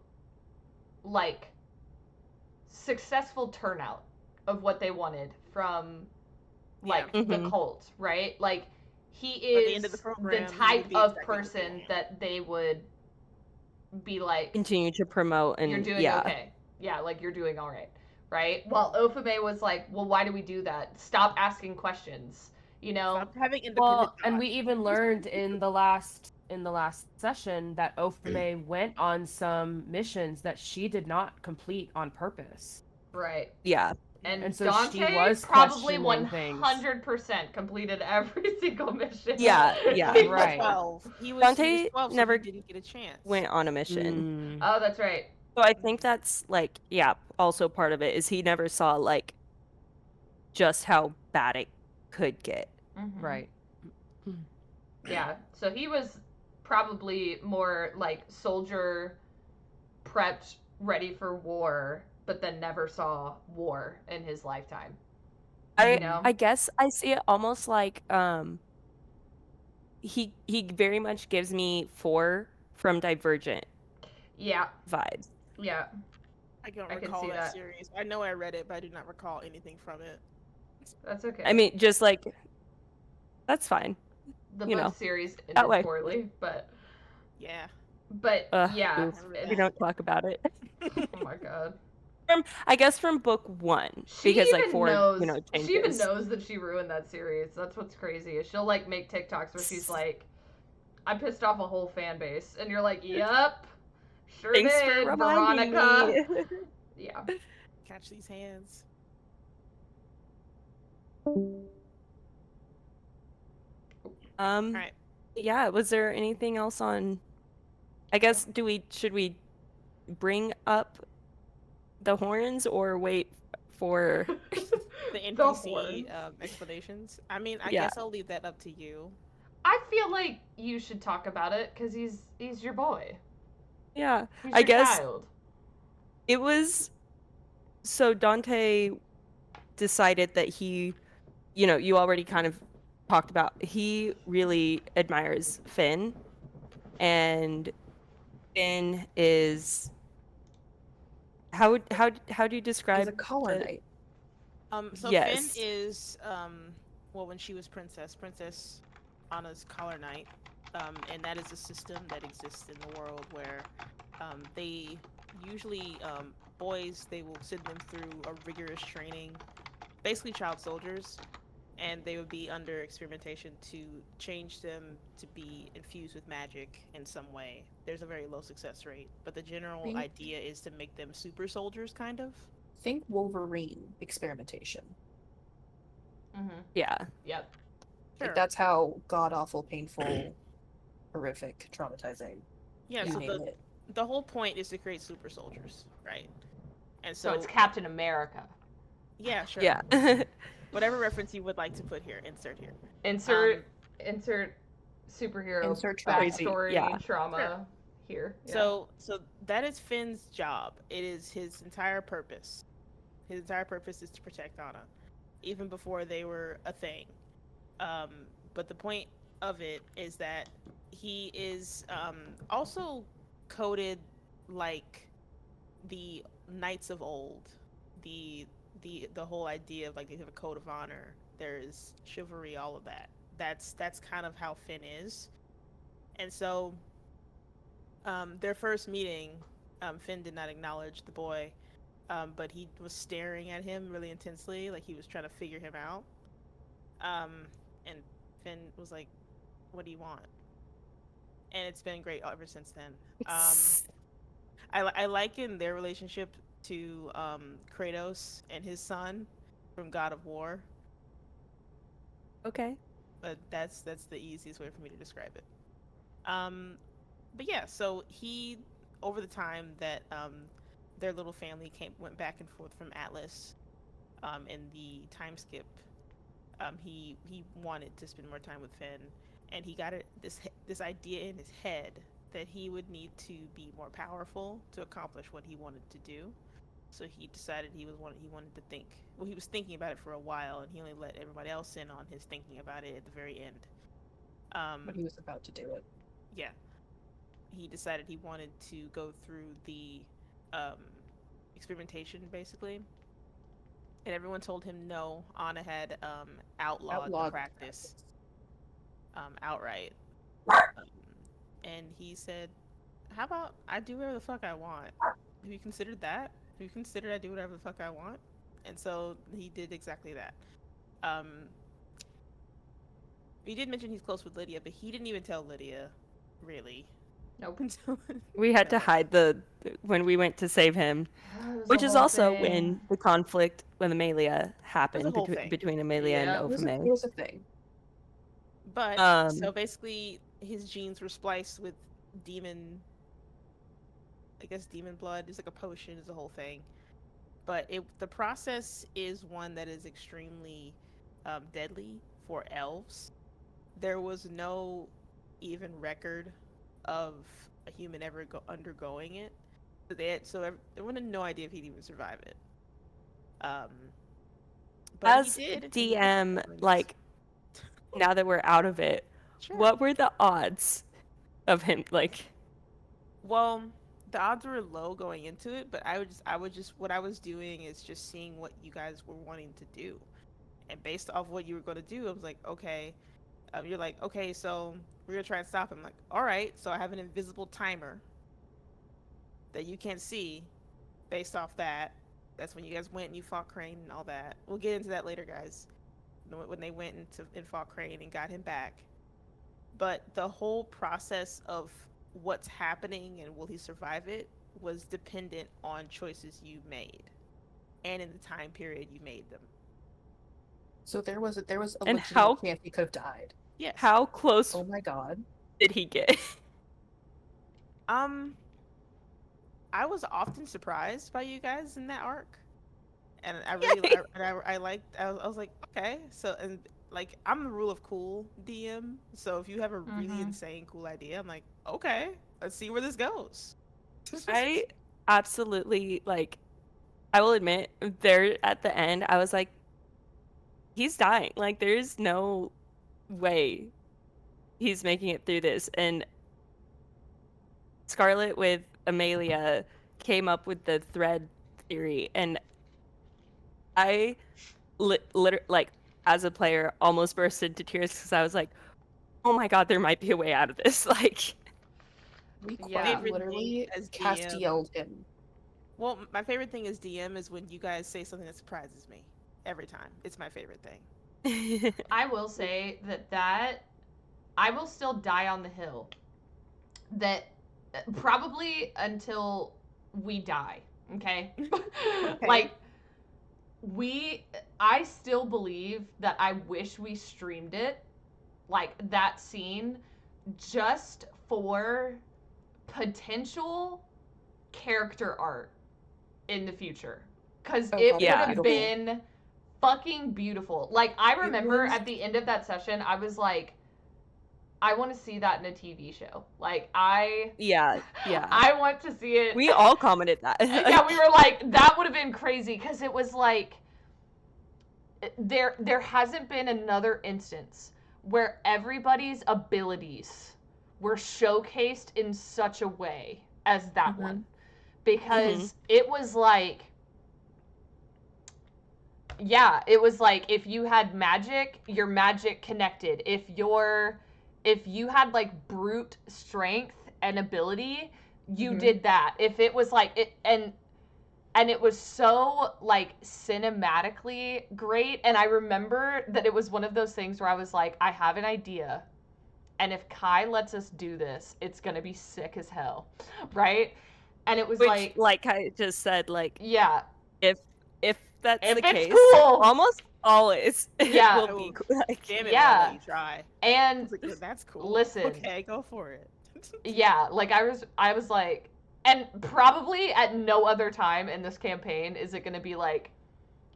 like successful turnout of what they wanted from like Yeah. the Mhm. cult, right? Like he By the end of the is the program, he type would be of expecting to see a person hand. that they would be like, Continue to promote you're and doing yeah. okay. Yeah, like you're doing all right. Right? Well, Ophimae was like, well, why do we do that? Stop asking questions. You know? Stop having independent Well, and we thought. even learned in the last session that Ophimae went on some missions that she did not complete on purpose. Right. Yeah. And And so she Dante was probably questioning things. 100% completed every single mission. Yeah, yeah. He was Right. 12. He was Dante 12, so never he didn't get a chance. went on a mission. Mm. Oh, that's right. So I think that's like, yeah, also part of it is he never saw like just how bad it could get. Mhm. Right. Yeah. So he was probably more like soldier prepped, ready for war, but then never saw war in his lifetime. You know? I guess I see it almost like he very much gives me 4 from Divergent Yeah. vibes. Yeah. I don't I can recall see that, that. series. I know I read it, but I do not recall anything from it. That's okay. I mean, just like that's fine. the you book know, series that ended way. poorly, but Yeah. yeah. Oof. Remember We that. don't talk about it. Oh my god. I guess from book 1 She because like even 4, knows. changes. She even knows that she ruined that series. That's what's crazy. Is she'll like make TikToks where she's like, "I pissed off a whole fan base," and you're like, "Yep, sure Thanks for did, reminding Veronica." me. Yeah. Catch these hands. All right. Yeah, was there anything else on I guess should we bring up the horns or wait for The The NPC horns. explanations. I mean, I Yeah. guess I'll leave that up to you. I feel like you should talk about it because he's your boy. Yeah, He's I your guess child. it was so Dante decided that he, you already kind of talked about he really admires Finn, and Finn is how do you describe He's a collar the- knight. So Finn Yes. is well, when she was Princess Anna's collar knight, and that is a system that exists in the world where they usually boys, they will send them through a rigorous training, basically child soldiers, and they would be under experimentation to change them to be infused with magic in some way. There's a very low success rate, but the general Think- idea is to make them super soldiers, kind of. Think Wolverine experimentation. Mm-hmm. Yeah. Yep. Like that's how god awful, painful, horrific, traumatizing. Yeah, you so name it. the whole point is to create super soldiers, right? And So so, it's Captain America. yeah, sure. Yeah. Whatever reference you would like to put here, insert here. Insert superhero Insert trauma. backstory Yeah. trauma here. Yeah. So that is Finn's job. It is his entire purpose. His entire purpose is to protect Anna, even before they were a thing. But the point of it is that he is also coded like the knights of old. The whole idea of like they have a code of honor. There's chivalry, all of that. That's kind of how Finn is. And so their first meeting, Finn did not acknowledge the boy, but he was staring at him really intensely, like he was trying to figure him out. And Finn was like, "What do you want?" And it's been great ever since then. I liken their relationship to Kratos and his son from God of War, Okay. but that's the easiest way for me to describe it. But yeah, so he, over the time that their little family went back and forth from Atlas, in the time skip, he wanted to spend more time with Finn, and he got this idea in his head that he would need to be more powerful to accomplish what he wanted to do. So he decided he wanted to think. Well, he was thinking about it for a while, and he only let everybody else in on his thinking about it at the very end. But he was about to do it. Yeah. He decided he wanted to go through the experimentation, basically. And everyone told him no. Anna had outlawed the practice. outright. And he said, "How about I do whatever the fuck I want? Have you considered that? Have you considered I do whatever the fuck I want?" And so he did exactly that. Um, he did mention he's close with Lydia, but he didn't even tell Lydia, really. Nope. We had to No. hide when we went to save him, It was which a is whole also thing. when the conflict with Amelia happened whole thing. between Amelia and Yep. It was, Ophimae. it was a thing. But so basically, his genes were spliced with demon. I guess demon blood is like a potion. Is a whole thing. But the process is one that is extremely deadly for elves. There was no even record of a human ever undergoing it. So everyone had no idea if he'd even survive it. But As he did. DM, like, now that we're out of it, Sure. what were the odds of him, like? Well, the odds were low going into it, but what I was doing is just seeing what you guys were wanting to do, and based off what you were going to do, I was like, okay. You're like, okay, so we're gonna try and stop him. I'm like, all right. So I have an invisible timer that you can't see. Based off that, that's when you guys went and you fought Crane and all that. We'll get into that later, guys. When they went and fought Crane and got him back. But the whole process of what's happening and will he survive it was dependent on choices you made, and in the time period you made them. So there was a And legitimate chance he could have died. Yes. How close Oh my god. did he get? I was often surprised by you guys in that arc, and I really I liked. I was like, okay, so, and like, I'm the rule of cool DM, so if you have a really insane cool idea, I'm like, okay, let's see where this goes. I absolutely, like, I will admit, there at the end, I was like, he's dying. Like, there's no way he's making it through this. And Scarlet with Amelia came up with the thread theory, and I literally, like, as a player, almost burst into tears because I was like, oh my god, there might be a way out of this. Like, We Yeah. quite literally As DM. Castiel'd him. Well, my favorite thing as DM is when you guys say something that surprises me every time. It's my favorite thing. I will say that I will still die on the hill. That probably until we die. Okay? Okay. Like, I still believe that I wish we streamed it, like that scene, just for potential character art in the future. Because Oh, it God, would yeah. have been fucking beautiful. Like, I remember was- at the end of that session, I was like, I want to see that in a TV show. Like, I yeah. want to see it. We all commented that. Yeah, we were like, that would have been crazy, because it was like, there hasn't been another instance where everybody's abilities were showcased in such a way as that one, because it was like, yeah, it was like, if you had magic, your magic connected. If you had like brute strength and ability, you did that. If it was like it, and it was so like cinematically great. And I remember that it was one of those things where I was like, I have an idea, and if Kai lets us do this, it's gonna be sick as hell, right? And it was Which, like I just said, like, yeah, if that's if the it's case, cool, almost always Yeah. it will be cool. Like, Damn it, Yeah. I'll let you try. I and was like, "Yeah, that's cool. listen, Okay, go for it." yeah, like I was like, and probably at no other time in this campaign is it going to be like,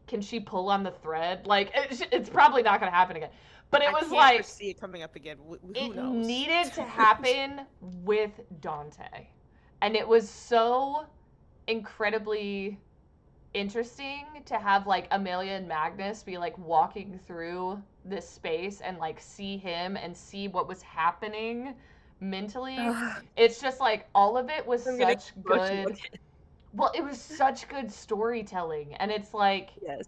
can she pull on the thread? Like, it's probably not going to happen again. But it I was can't like, foresee it coming up again. Who it knows? needed to happen with Dante. And it was so incredibly interesting to have like Amelia and Magnus be like walking through this space and like see him and see what was happening mentally. It's just like all of it was I'm gonna such get emotional good. again. Well, it was such good storytelling, and it's like, Yes.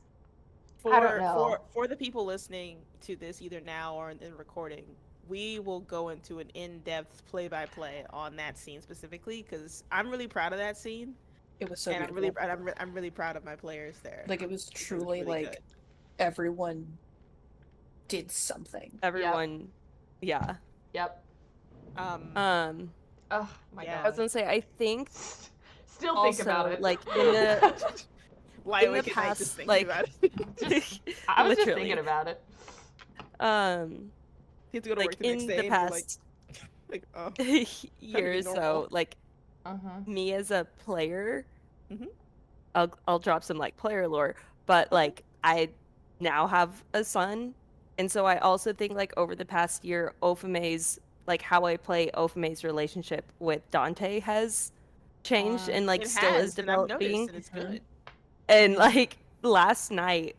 I don't know. For the people listening to this either now or in recording, we will go into an in-depth play-by-play on that scene specifically because I'm really proud of that scene, It was so and beautiful. I'm really proud of my players there. Like it was because it's truly really like good. everyone did something. Everyone, yeah. Yep. Um, Oh my Yeah. I was god. gonna say, I think Still think about also, it. like, in the Lie in the awake at night just past, thinking like, about it. I was just literally, thinking about it. You have to go to like work the next in day, the and you're like, past oh, year be or so, normal. like Mm-hmm. me as a player, Mhm. I'll drop some like player lore, but Okay. like I now have a son, and so I also think like over the past year, Ophimae's like how I play Ophimae's relationship with Dante has changed and like It still is has, and I've noticed, developing. and it's Mhm. good. And like last night,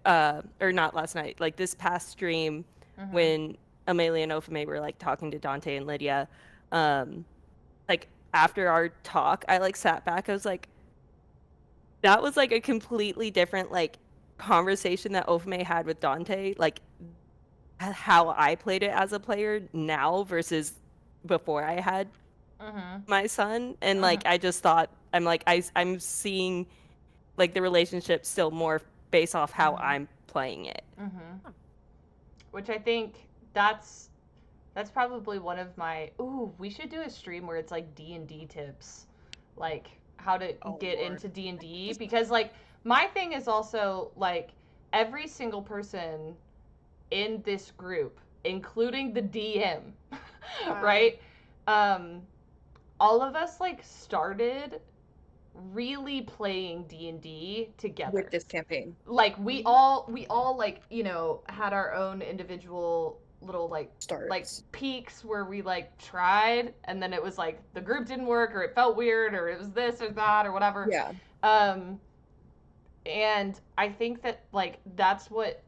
or not last night, like this past stream Mm-hmm. when Amelia and Ophimae were like talking to Dante and Lydia, like after our talk, I like sat back, I was like, that was like a completely different like conversation that Ophimae had with Dante, like how I played it as a player now versus before I had Mm-hmm. my son. And like I just thought I'm like I'm seeing like the relationship still more based off how I'm playing it. Mm-hmm. Which I think that's probably one of my. Ooh, we should do a stream where it's like D&D tips, like how to Oh, get Lord. into D&D, because like my thing is also like every single person in this group, including the DM, right? All of us like started really playing D&D together With this campaign. like we all like had our own individual little like Starts. peaks where we like tried and then it was like the group didn't work or it felt weird or it was this or that or whatever. Yeah. And I think that like that's what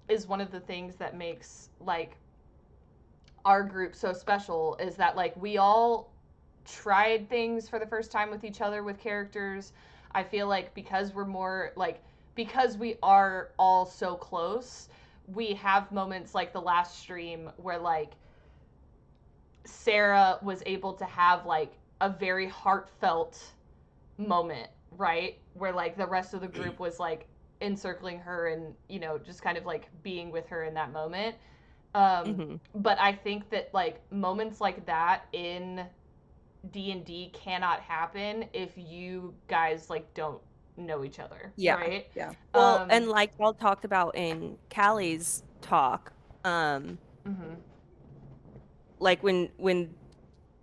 is one of the things that makes like our group so special is that like we all tried things for the first time with each other with characters. I feel like because we're more like because we are all so close, we have moments like the last stream where like Sarah was able to have like a very heartfelt moment, right? Where like the rest of the group was like encircling her and, just kind of like being with her in that moment. But I think that like moments like that in D&D cannot happen if you guys like don't know each other, Yeah. right? Yeah. Well, and like y'all talked about in Callie's talk, like when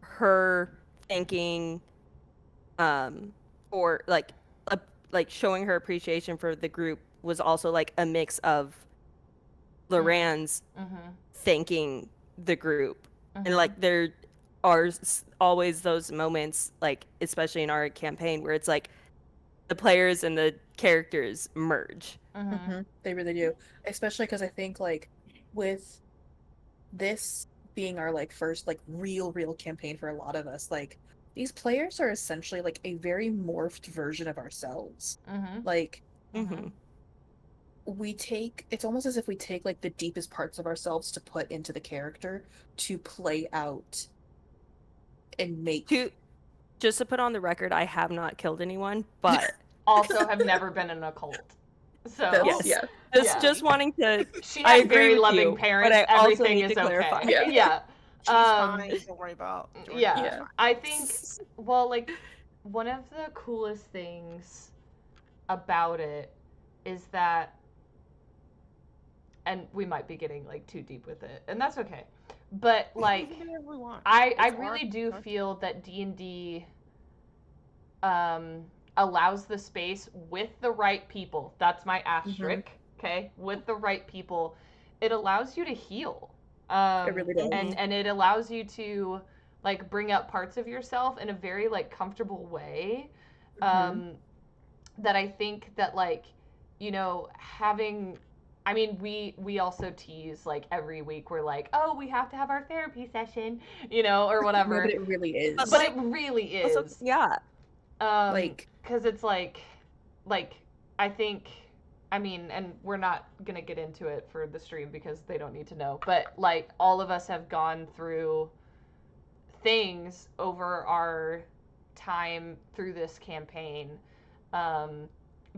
her thanking for like showing her appreciation for the group was also like a mix of Loran's thanking the group. And like there are always those moments, like especially in our campaign, where it's like the players and the characters merge. They really do. Especially because I think like with this being our like first like real campaign for a lot of us, like these players are essentially like a very morphed version of ourselves. Like we take it's almost as if we take like the deepest parts of ourselves to put into the character to play out and make Just to put on the record, I have not killed anyone, but also have never been in a cult. So That's- yes. yeah. Just wanting to She I has agree very with loving you, parents. but I also Everything need is to clarify. okay. Yeah. She's fine. Don't worry about. Yeah. I think well like one of the coolest things about it is that and we might be getting like too deep with it and that's okay. But like I really do feel that D&D allows the space with the right people. That's my asterisk. Okay, with the right people, it allows you to heal. It really does. And it allows you to like bring up parts of yourself in a very like comfortable way. That I think that like having I mean we also tease like every week we're like, oh, we have to have our therapy session, or whatever. No, but it really is. But it really is. Also, yeah. Like because it's like I think I mean, and we're not gonna get into it for the stream because they don't need to know, but like all of us have gone through things over our time through this campaign. Um,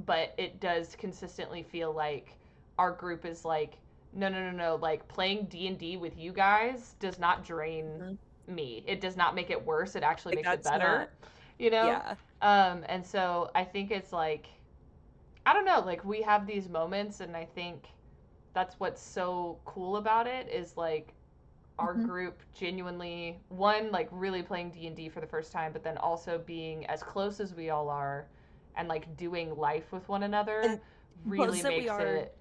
but it does consistently feel like our group is like, no, no, no, no. Like playing D&D with you guys does not drain me. It does not make it worse. It actually Like, makes it that's better. not- You know? Yeah. And so I think it's like, I don't know, like we have these moments, and I think that's what's so cool about it is like our group genuinely, one, like really playing D&D for the first time, but then also being as close as we all are and like doing life with one another And really close that we makes are it.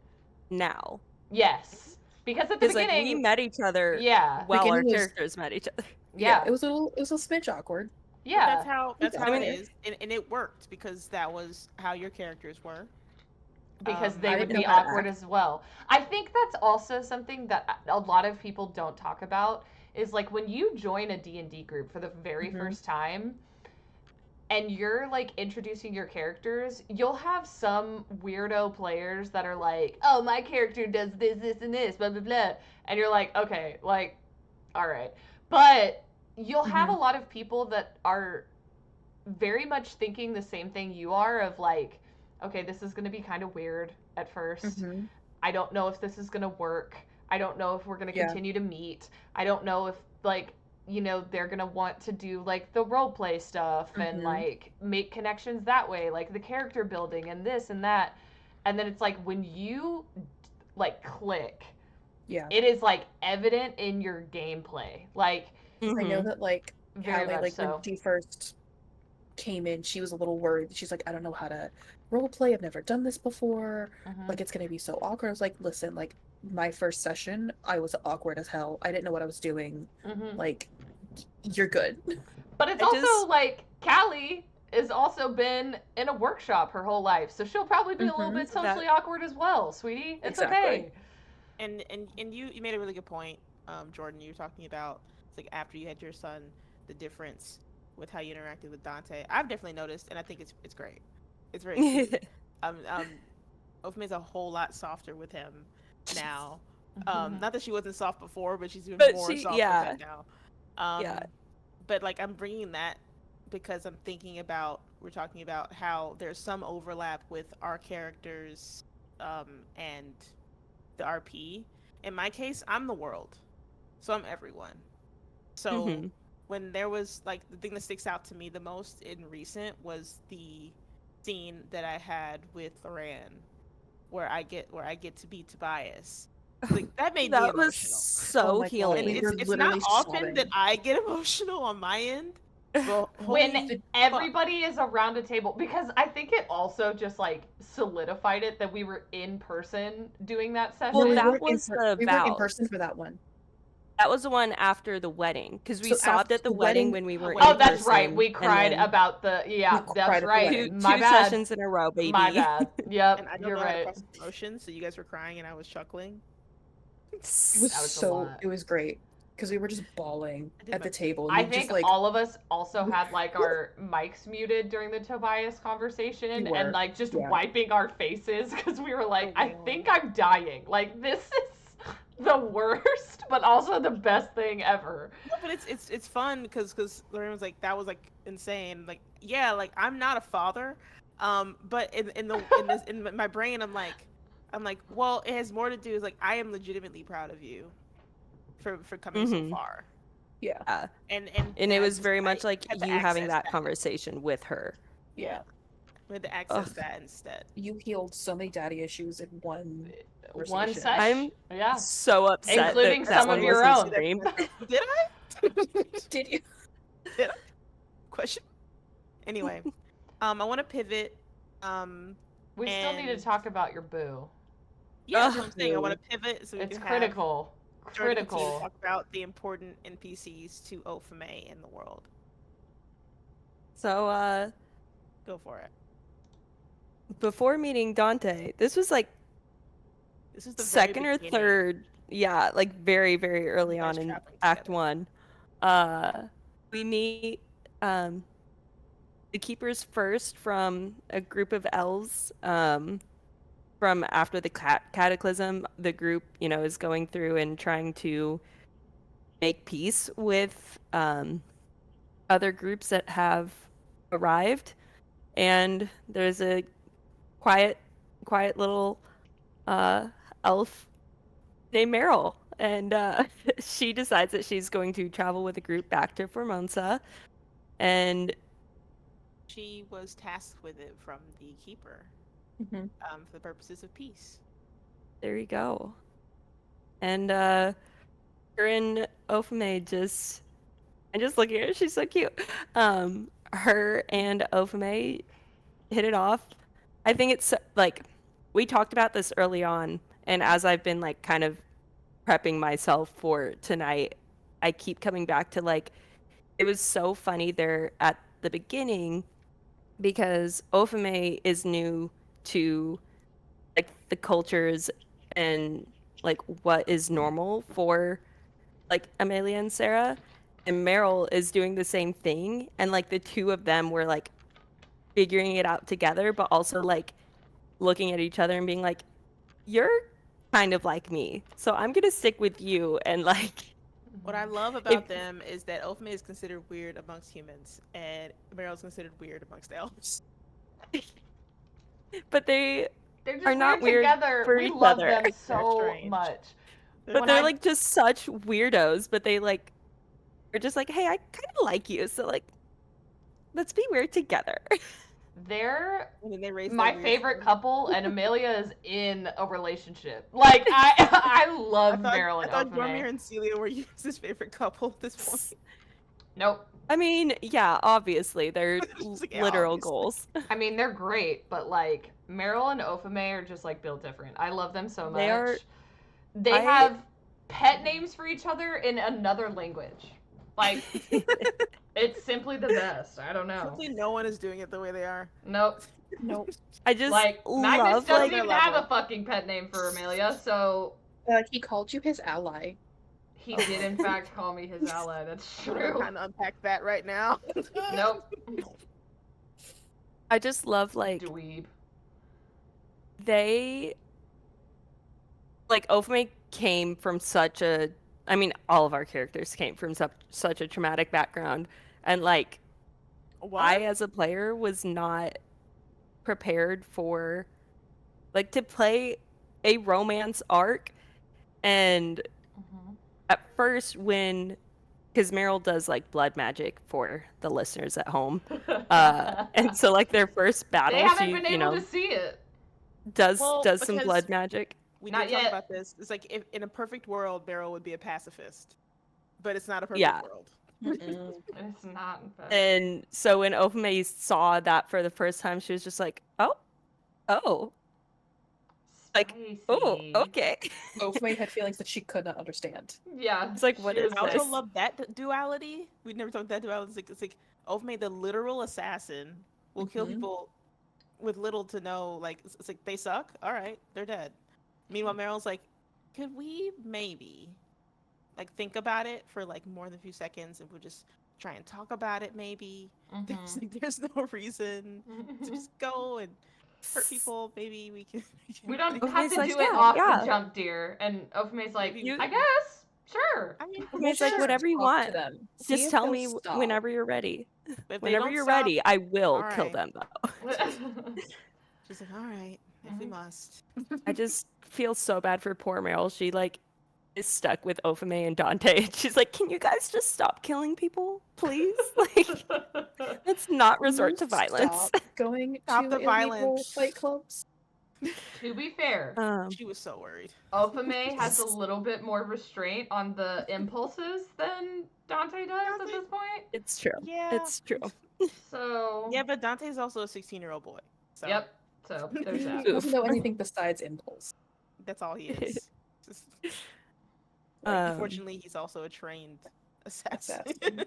now. Yes, because at the Because like we beginning, met each other yeah, while our Beginning was- characters met each other. yeah, It was a smidge awkward. But yeah, that's how I mean, it is, and it worked because that was how your characters were. because I they would didn't know be how to awkward act. as well. I think that's also something that a lot of people don't talk about is like when you join a D&D group for the very first time and you're like introducing your characters, you'll have some weirdo players that are like, "Oh, my character does this, this, and this, blah blah blah," and you're like, "Okay, like, all right," but you'll have a lot of people that are very much thinking the same thing you are of like, okay, this is going to be kind of weird at 1st. I don't know if this is going to work. I don't know if we're going to continue to meet. I don't know if like, you know, they're going to want to do like the role play stuff and like make connections that way, like the character building and this and that. And then it's like when you like click, it is like evident in your gameplay. Like I know that like very Callie, much like so. when she first came in, she was a little worried. She's like, I don't know how to role play. I've never done this before. Like it's gonna be so awkward. I was like, listen, like my first session, I was awkward as hell. I didn't know what I was doing. Like, you're good. But it's also like Callie has also been in a workshop her whole life, so she'll probably be a little bit socially awkward as well, sweetie. It's okay. And you made a really good point, Jordan. You were talking about it's like after you had your son, the difference with how you interacted with Dante. I've definitely noticed, and I think it's great. It's very cute. Ophimae's a whole lot softer with him now. Not that she wasn't soft before, but she's even more soft with him now. But like I'm bringing that because I'm thinking about we're talking about how there's some overlap with our characters and the RP. In my case, I'm the world, so I'm everyone. So when there was like the thing that sticks out to me the most in recent was the scene that I had with Loran, where I get to be Tobias. Like that made me that emotional. was so healing. And it's not often that I get emotional on my end. Well, when everybody is around a table, because I think it also just like solidified it that we were in person doing that session. Well, that was the we weren't in person for that one. That was the one after the wedding because we sobbed at the wedding when we were in Oh, that's person, right. We cried about the that's right. My two bad. sessions in a row, baby. My bad. Yep, and I don't you're know how to right. process emotions, so you guys were crying and I was chuckling. It was great because we were just bawling at the table. I think like, all of us also had like our mics muted during the Tobias conversation and like just wiping our faces because we were like, I think I'm dying. Like this is the worst, but also the best thing ever. No, but it's fun because Lorraine was like that was like insane. Like yeah, like I'm not a father, but in my brain I'm like, well, it has more to do is like I am legitimately proud of you for coming so far. Yeah. And it was very much like you having that conversation with her. Yeah. We had to access that instead. You healed so many daddy issues in one session. I'm so upset. Including some of your own. Did I? Did you? Did I? Question. Anyway, I want to pivot. We still need to talk about your boo. Yeah, that's what I'm saying. I want to pivot so we it's can critical. Critical. Talk about the important NPCs to Ophimae in the world. So, go for it. Before meeting Dante, this was the second or third, like very, very early on in Act 1. We meet the Keepers first from a group of elves from from after the cataclysm, the group, is going through and trying to make peace with other groups that have arrived. And there's a quiet little elf named Meryl, and she decides that she's going to travel with a group back to Formosa, and She was tasked with it from the keeper, Mhm. for the purposes of peace. there you go. And her and Ophimae I'm just looking at her, she's so cute. Her and Ophimae hit it off. I think it's like we talked about this early on, and as I've been like kind of prepping myself for tonight, I keep coming back to like it was so funny there at the beginning because Ophimae is new to like the cultures and like what is normal for like Amelia and Sarah, and Meryl is doing the same thing, and like the two of them were like figuring it out together, but also like looking at each other and being like, "You're kind of like me, so I'm gonna stick with you." And like, What I love if about them is that Ophimae is considered weird amongst humans, and Meryl's considered weird amongst elves. but they They're are just not weird weird together. for We each love other. them They're so strange. much. But When they're I- like just such weirdos, but they like are just like, "Hey, I kind of like you, so like let's be weird together." They're And then they raise my their weird favorite son. couple, and Amelia is in a relationship. Like I love Meryl I and thought Jormir Ophimae. and Celia were his favorite couple at this point. Nope. I mean, yeah, obviously they're She's like, yeah, literal obviously. goals. I mean, they're great, but like Meryl and Ophimae are just like built different. I love them so much. They are. They I have pet names for each other in another language. Like it's simply the best. I don't know. Simply no one is doing it the way they are. Nope. Nope. I just Like Magnus love doesn't like their even have a level. fucking pet name for Amelia, so He called you his ally. he did in fact call me his ally. That's I'm true. trying to unpack that right now. Nope. I just love like Dweeb. they like Ophimae came from such a I mean all of our characters came from such a traumatic background, and like What? I as a player was not prepared for like to play a romance arc. And at first when because Meryl does like blood magic for the listeners at home, and so like their first battle They haven't she been able to see it. does Well, some because blood magic. we Not did talk yet. about this. It's like if in a perfect world, Meryl would be a pacifist, but it's not a perfect Yeah. world. It's not in fact. And so when Ophimae saw that for the first time, she was just like, oh, like, oh, Spicy. okay. Ophimae had feelings that she could not understand. Yeah. It's like, what she is was I also this? love that duality. We never talked that duality. It's like Ophimae, the literal assassin, will kill Mhm. people with little to no. Like it's like they suck. All right, they're dead. Meanwhile, Meryl's like, could we maybe like think about it for like more than a few seconds, and we'll just try and talk about it. Maybe there's no reason to just go and hurt people. Maybe we can. We don't Ophimae's have to like, do it yeah, off yeah. the jump, dear. And Ophimae's like, Maybe we I can- guess, sure. I mean, Ophimae's like, sure. whatever you Talk want. to them. See Just if tell they'll me stop. whenever you're ready. But if they Whenever don't you're stop, ready, I will all kill right. them though. She's like, all right, if we Mhm. must. I just feel so bad for poor Meryl. She like is stuck with Ophimae and Dante. She's like, can you guys just stop killing people, please? Like, let's not resort to Will you violence. Stop going Stop to the illegal violence. fight clubs. To be fair, She was so worried. Ophimae has a little bit more restraint on the impulses than Dante does at this point. It's true. Yeah. It's true. So Yeah, but Dante's also a 16-year-old boy. So yep. So there's He that. doesn't know anything besides impulse. that's all he is. Just- Um, Unfortunately, he's also a trained assassin. Assassin.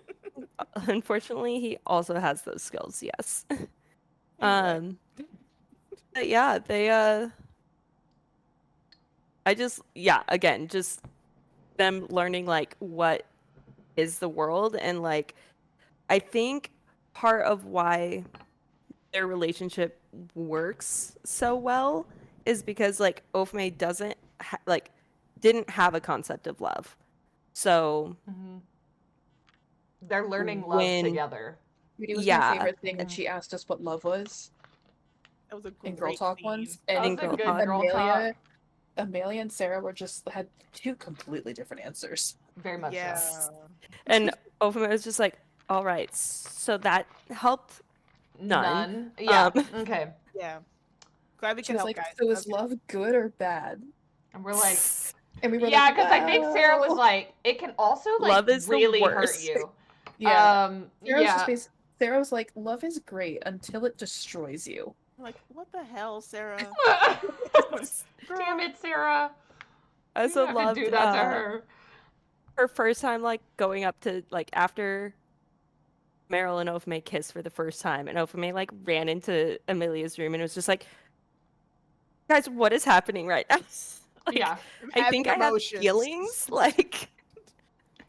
Unfortunately, he also has those skills. Yes. Anyway. But yeah, they I just again, just them learning like what is the world, and like I think part of why their relationship works so well is because like Ophimae didn't have a concept of love. So Mhm. They're learning love when together. It was my yeah, favorite thing that she asked us what love was That was a in Girl great Talk scene. once, That and in was a Girl good Talk. girl talk. Amelia and Sarah were just had two completely different answers. Very much Yeah. so. And Ophimae was just like, all right, so that helped none. None. Yeah. Um, Okay. Yeah. Glad we She could was help, like, guys. "So is Okay. love good or bad?" And we're like, And we were yeah, like, because I think Sarah was "Well." like, it can also like love is the really hurt worst. you. Yeah. Yeah. Sarah was like, "Love is great until it destroys you." I'm like, what the hell, Sarah? Damn Girl. it, Sarah. I You also didn't have to do loved that to her. her first time like going up to like after Meryl and Ophimae kissed for the first time, and Ophimae like ran into Amelia's room and was just like, "Guys, what is happening right now? Like, Yeah. I'm I having think I have emotions. feelings. Like,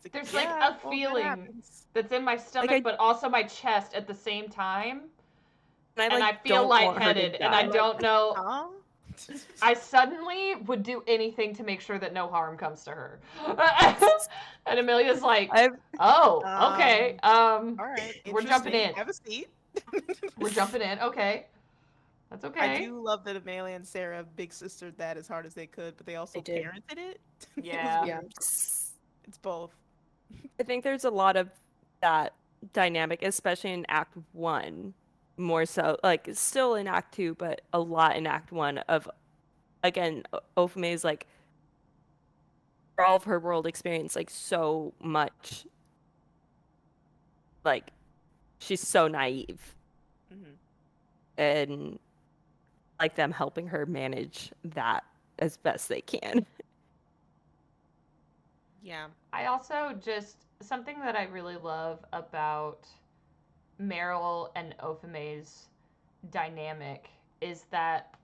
It's There's like yeah, a well, that feeling happens. that's in my like stomach, I but also my chest at the same time. and I And like I feel don't want her to lightheaded, and I You're die." like, don't know. huh? I suddenly would do anything to make sure that no harm comes to her. And Amelia's like, I've oh, okay. All right, We're jumping interesting. in. Have a seat. We're jumping in. Okay. That's I okay. do love that Amelia and Sarah big sistered that as hard as they could, but they also They did. parented it. It was Yeah. Yeah. weird. It's both. I think there's a lot of that dynamic, especially in Act One, more so. Like still in Act Two, but a lot in Act One of again, Ophimae's like for all of her world experience, like so much like she's so naive Hmm. and like them helping her manage that as best they can. Yeah. I also just something that I really love about Meryl and Ophimae's dynamic is that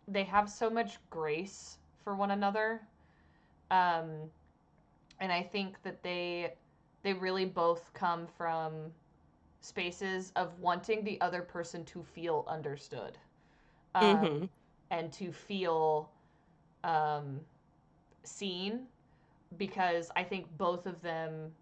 they have so much grace for one another. Um, and I think that they really both come from spaces of wanting the other person to feel understood. Mm-hmm. And to feel um, seen because I think both of them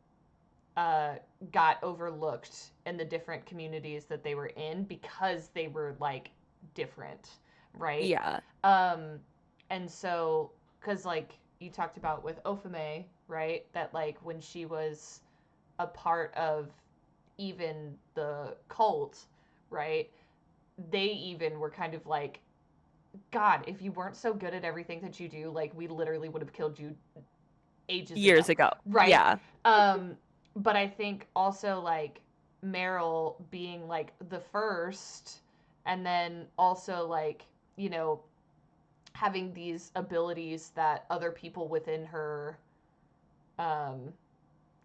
uh, got overlooked in the different communities that they were in because they were like different, right? Yeah. And so, because like you talked about with Ophimae, right? That like when she was a part of even the cult, right? They even were kind of like, God, if you weren't so good at everything that you do, like we literally would have killed you ages Years ago. right? Yeah. But I think also like Meryl being like the first, and then also like having these abilities that other people within um,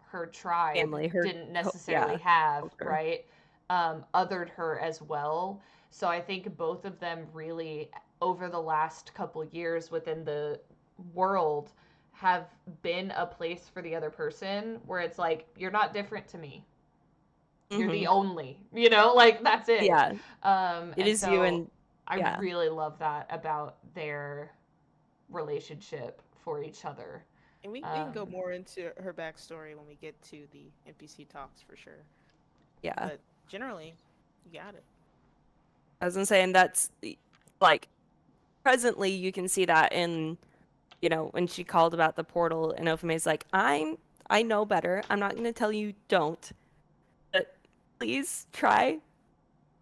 her tribe Family, her didn't necessarily yeah. have, Culture. right? Othered her as well. So I think both of them really, over the last couple years within the world, have been a place for the other person where it's like, you're not different to me. You're the Mm-hmm. only, like that's it. Yeah. It And is you so and I yeah. really love that about their relationship for each other. And we can go more into her backstory when we get to the NPC talks for sure. Yeah. But generally, you got it. I was gonna say, and that's like presently you can see that in when she called about the portal and Ophimae's like, I know better. I'm not gonna tell you don't, but please try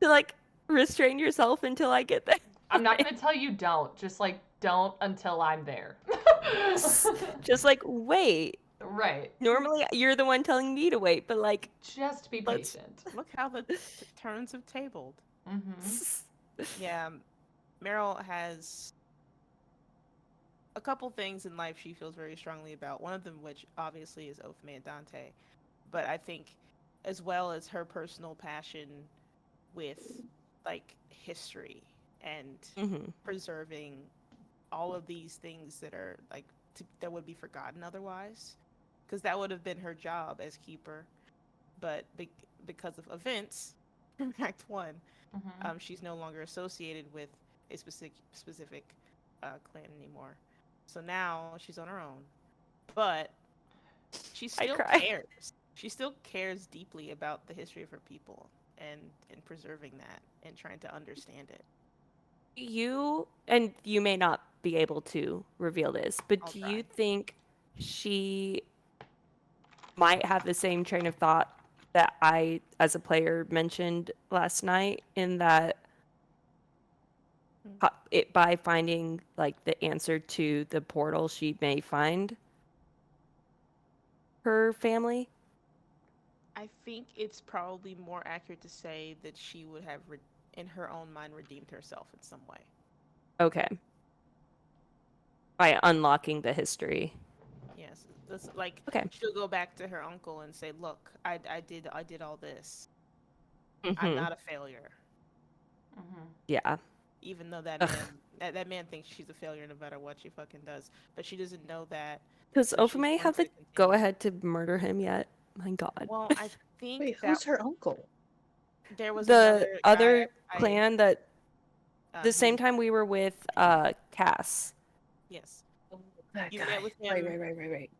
to like restrain yourself until I get there. I'm not gonna tell you don't. Just like don't until I'm there. Just like wait. Right. Normally you're the one telling me to wait, but like Just be let's patient. Look how the turns have tabled. Mm-hmm. Yeah, Meryl has a couple things in life she feels very strongly about. One of them, which obviously is Ophimae and Dante, but I think as well as her personal passion with like history and Mhm. preserving all of these things that are like that would be forgotten otherwise, because that would have been her job as keeper, but because of events from Act One, Mm-hmm. she's no longer associated with a specific clan anymore. So now she's on her own, but she I still cry. cares. She still cares deeply about the history of her people and preserving that and trying to understand it. You may not be able to reveal this, but I'll do try. you think she might have the same train of thought that I, as a player, mentioned last night, in that it, by finding like the answer to the portal, she may find her family? I think it's probably more accurate to say that she would have, in her own mind, redeemed herself in some way. Okay. By unlocking the history. Yes, this, like Okay. she'll go back to her uncle and say, "Look, I did all this. I'm Mm-hmm. not a failure." Mm-hmm. Yeah. Even though that Ugh. that man thinks she's a failure no matter what she fucking does, but she doesn't know that. Does So she's Ophimae going have the to continue. go-ahead to murder him yet? My God. Well, I think Wait, that who's her uncle? there was The another guy. other clan that the Who same time we were with Cass. yes, Oh, that you guy. met with Right, him. right.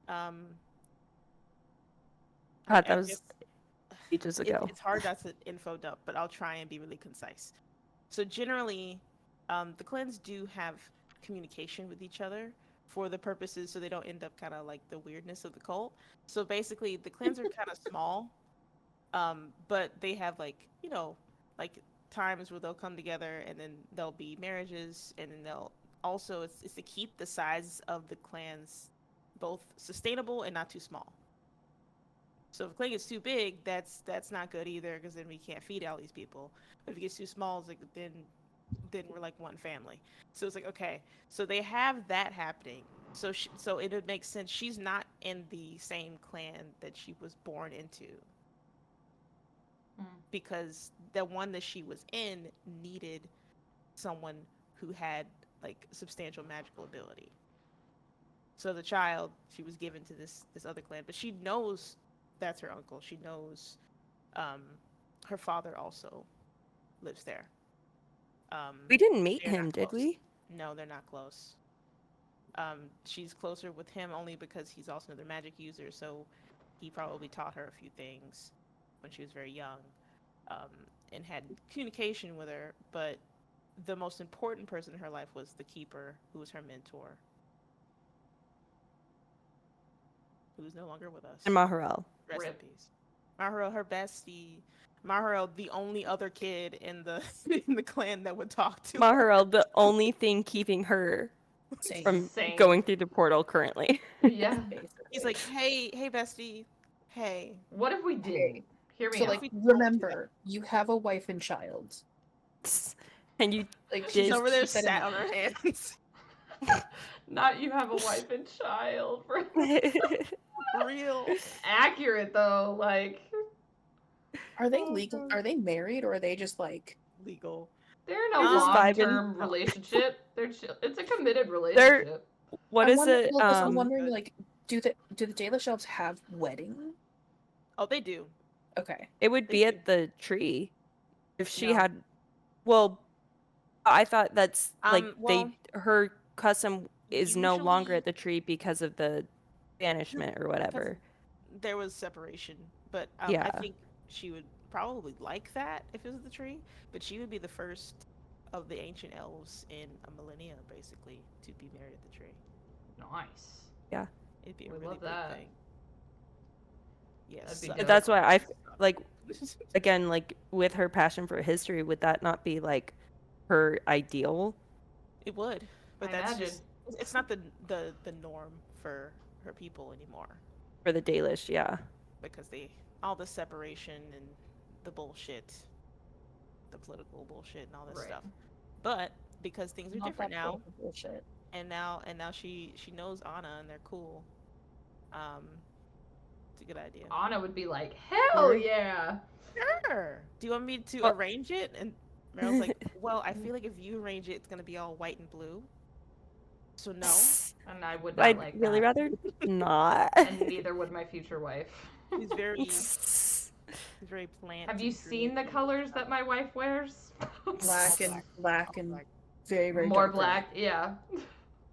Um, God, I that was guess ages ago. it's hard not to info dump, but I'll try and be really concise. So generally, the clans do have communication with each other for the purposes so they don't end up kind of like the weirdness of the cult. So basically, the clans are kind of small, but they have like like times where they'll come together and then there'll be marriages and then they'll also it's to keep the size of the clans both sustainable and not too small. So if a clan gets too big, that's not good either because then we can't feed all these people. But if it gets too small, it's like then we're like one family. So it's like okay, so they have that happening. So it would make sense. She's not in the same clan that she was born into Mm. because the one that she was in needed someone who had like substantial magical ability. So the child she was given to this other clan, but she knows that's her uncle. She knows um, her father also lives there. We didn't meet They're him, not did close. we? No, they're not close. She's closer with him only because he's also another magic user, so he probably taught her a few things when she was very young, um, and had communication with her. But the most important person in her life was the keeper, who was her mentor, who is no longer with us. And Maharel. Rest Rip. in peace. Maharo, her bestie. Maharo, the only other kid in the in the clan that would talk to her. Maharel, the only thing keeping her Same. from Same. going through the portal currently. Yeah. Basically. He's like, hey, bestie, hey. What if we didn't? Hear me So out. like we don't do remember, you have a wife and child. And you Like She's did- over there she said in sat the- on her hands. Not you have a wife and child. Real. Accurate though, like Are they Oh, legal? God. Are they married or are they just like Legal. they're in They're a just long-term vibing. relationship. It's a committed relationship. What I'm is wondering, it? well, 'cause I'm wondering Good. like do the Dalish elves have wedding? Oh, they do. Okay. It would They be do. at the tree. If she No. had, well, I thought that's like well, her custom is no longer usually- at the tree because of the banishment or whatever. there was separation, but I Yeah. think she would probably like that if it was the tree. But she would be the first of the ancient elves in a millennia, basically, to be married at the tree. Nice. It'd be a We really love big that. thing. Yes. That'd be suck dope. it. That's why like again, like with her passion for history, would that not be like her ideal? It would, but I that's imagine. just it's not the norm for her people anymore For the Dalish, yeah. because they all the separation and the bullshit, the political bullshit and all this Right. stuff. But because things are Not different that now, political bullshit. and now she knows Anna and they're cool. It's a good idea. Anna would be like, hell Right. yeah. Sure. Do you want me to Well- arrange it? And Meryl's like, well, I feel like if you arrange it, it's gonna be all white and blue. So no. And I would not I'd like really that. rather not. And neither would my future wife. He's very plant. Have you seen the colors that my wife wears? Black and very, very More dark gray. black, yeah.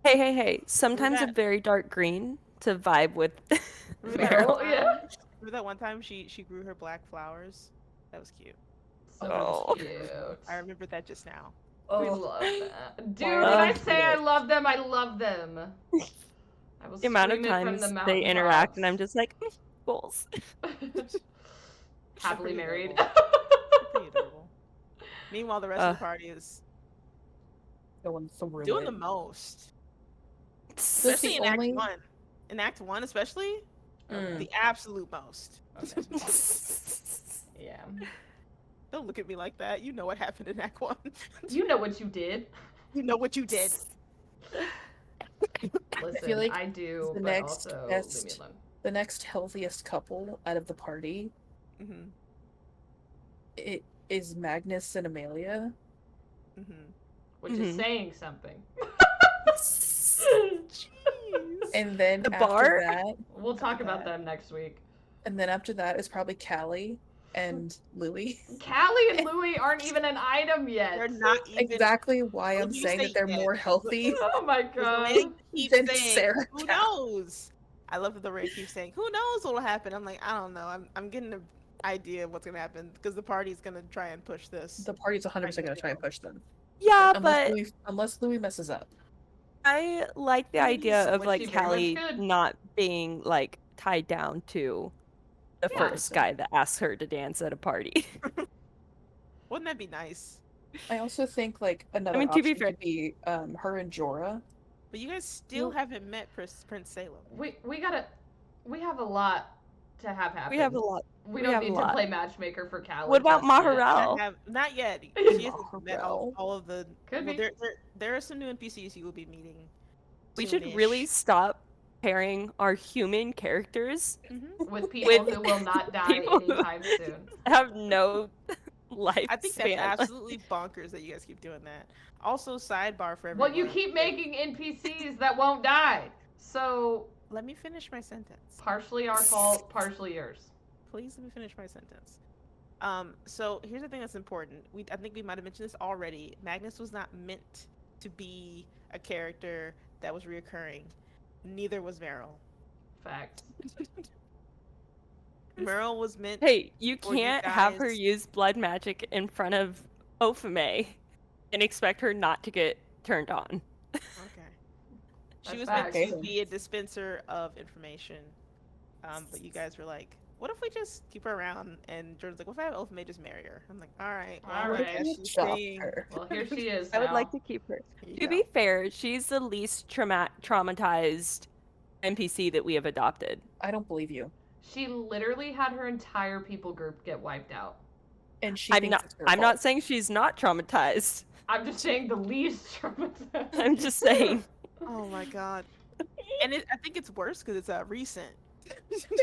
Hey. Sometimes a that- very dark green to vibe with Meryl, yeah. Remember that one time she grew her black flowers? That was cute. So Oh. cute. I remembered that just now. We Oh, love that. Dude, Why are when they I the say I cutest? love them, I love them. I will the amount of scream it from times the they interact, and I'm mountaintops. just like, goals. Happily pretty married. adorable. They're pretty adorable. Meanwhile, the rest of the party is going through doing it. the most. That's Especially the in only. Act 1. In Act 1, especially, Mm. the absolute most. Yeah. Don't look at me like that. You know what happened in Act 1. You know what you did. You know what you did. Listen, like I do, the but next also best- leave me alone. The next healthiest couple out of the party Mm-hmm. it is Magnus and Amelia. Mm-hmm. Which is Mhm. saying something. Jeez. And then The after bar? that, We'll talk about that. them next week. and then after that is probably Callie and Louis. Callie and Louie aren't even an item yet. They're not even. Exactly why Let I'm me saying say that they're yes. more healthy. Oh my Because god. Ray keeps Then saying, Sarah "Who Cal. knows?" I love that the Ray keeps saying, "Who knows what'll happen?" I'm like, I don't know. I'm getting an idea of what's gonna happen because the party's gonna try and push this. The party's 100% gonna try and push them. Yeah, Unless but unless Louis messes up. I like the Please, idea of which like he very much Callie could. not being like tied down to the Yeah. first guy that asks her to dance at a party. Wouldn't that be nice? I also think like another mean, to be option fair- could be her and Jorah. But you guys still haven't met Prince Salem. We have a lot to have happen. We have a lot. We we don't have a need to lot. play matchmaker for Callie. What about just yet. Maharel? Not yet. She hasn't met Maharel. all of the. Could well, be. there are some new NPCs you will be meeting. We should really soon-ish. stop pairing our human characters Mhm. With people With who will not die people who- anytime soon. have no life. I think that's absolutely bonkers that you guys keep doing that. Also, sidebar for everyone. Well, you keep making NPCs that won't die. So Let me finish my sentence. partially our fault, partially yours. Please let me finish my sentence. So here's the thing that's important. I think we might have mentioned this already. Magnus was not meant to be a character that was reoccurring. Neither was Meryl. Facts. Meryl was meant. Hey, you for you can't have her guys- use blood magic in front of Ophimae and expect her not to get turned on. Okay. She That's was facts. meant to be a dispenser of information. But you guys were like, what if we just keep her around? And Jordan's like, what if I have Ophimae just marry her? I'm like, all right. Well, All I right. guess she's staying. her. Well, here she is. I would now. like to keep her. Here you To go. be fair, she's the least traumatized NPC that we have adopted. I don't believe you. She literally had her entire people group get wiped out. And she I'm thinks not. it's her I'm not fault. saying she's not traumatized. I'm just saying the least traumatized. I'm just saying. Oh my god. And I think it's worse because it's recent.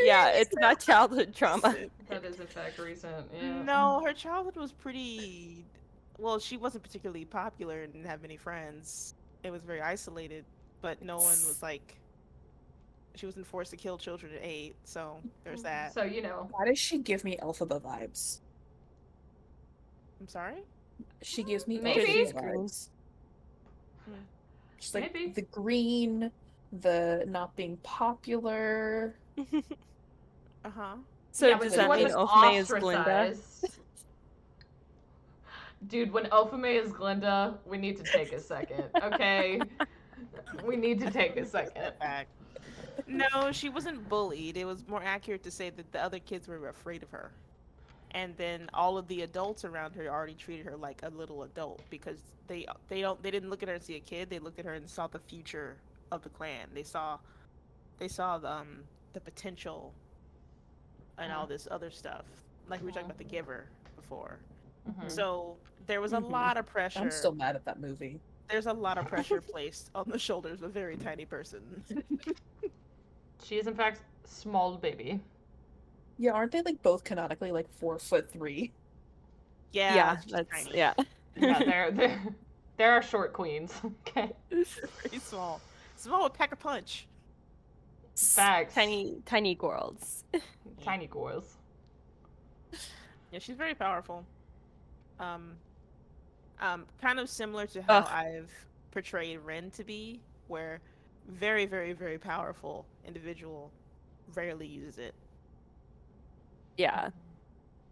Yeah, it's not childhood trauma. Recent. That is in fact recent. Yeah. No, her childhood was pretty. Well, she wasn't particularly popular and didn't have many friends. It was very isolated, but no one was like. She wasn't forced to kill children at 8, so there's that. So you know. Why does she give me Elphaba vibes? I'm sorry? She gives me Maybe. Elphaba vibes. Hmm. Just like Maybe. the green, the not being popular. Uh-huh. So Yeah, but does she that mean wasn't Ophimae is Glinda? ostracized. Dude, when Ophimae is Glinda, we need to take a second, okay? We need to take a second. Back. No, she wasn't bullied. It was more accurate to say that the other kids were afraid of her. And then all of the adults around her already treated her like a little adult because they didn't look at her and see a kid. They looked at her and saw the future of the clan. They saw the potential and all this other stuff. Like we were talking about the Giver before. Mhm. So there was a Mhm. lot of pressure. I'm still mad at that movie. There's a lot of pressure placed on the shoulders of a very tiny person. She is in fact small baby. Yeah, aren't they like both canonically like 4'3"? Yeah, she's that's tiny. yeah. Yeah, there are short queens. Okay. Very small. Small with pack a punch. Facts. Tiny girls. Tiny girls. Yeah, she's very powerful. Kind of similar to how Ugh. I've portrayed Ren to be, where very, very, very powerful individual rarely uses it. Yeah.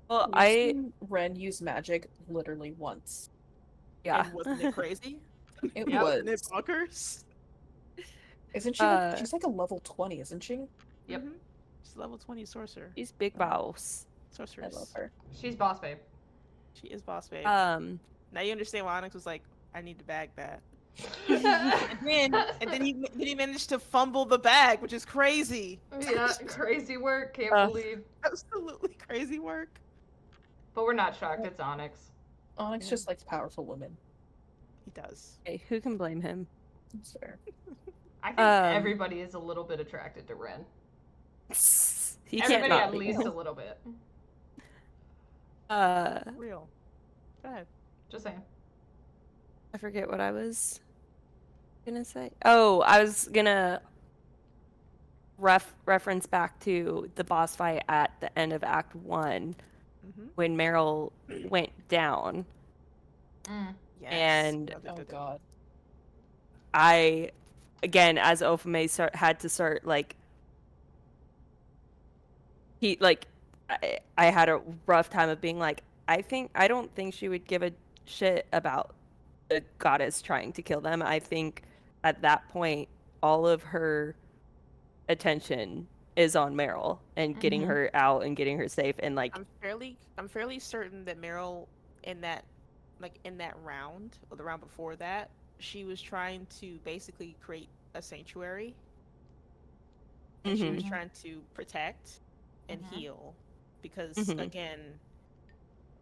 Well, We've seen Ren use magic literally once. yeah. And wasn't it crazy? It Yep. Wasn't it was. bonkers? Isn't she like she's like a level 20, isn't she? Yep. Mhm. She's level 20 sorcerer. She's big boss. I Sorceress. love her. She's boss babe. She is boss babe. Um, Now you understand why Onyx was like, I need to bag that. and And then he managed to fumble the bag, which is crazy. yeah, crazy work. Can't Ugh. believe. Absolutely crazy work. But we're not shocked. It's Onyx. Onyx Yeah. just likes powerful women. He does. hey, who can blame him? That's fair. I think everybody is a little bit attracted to Ren. He can't Everybody not at be. least a little bit. Real. Go ahead. Just saying. I forget what I was gonna say. Oh, I was gonna reference back to the boss fight at the end of Act 1 Mm-hmm. when Meryl went down. Mm. Yes. And- Oh god. I, again, as Ophimae had to start, like, I had a rough time of being like, I don't think she would give a shit about the goddess trying to kill them. I think at that point, all of her attention is on Meryl and getting Mhm. her out and getting her safe and like, I'm fairly certain that Meryl in that round or the round before that, she was trying to basically create a sanctuary. And she was Mhm. trying to protect and Mhm. heal. Because Mhm. again,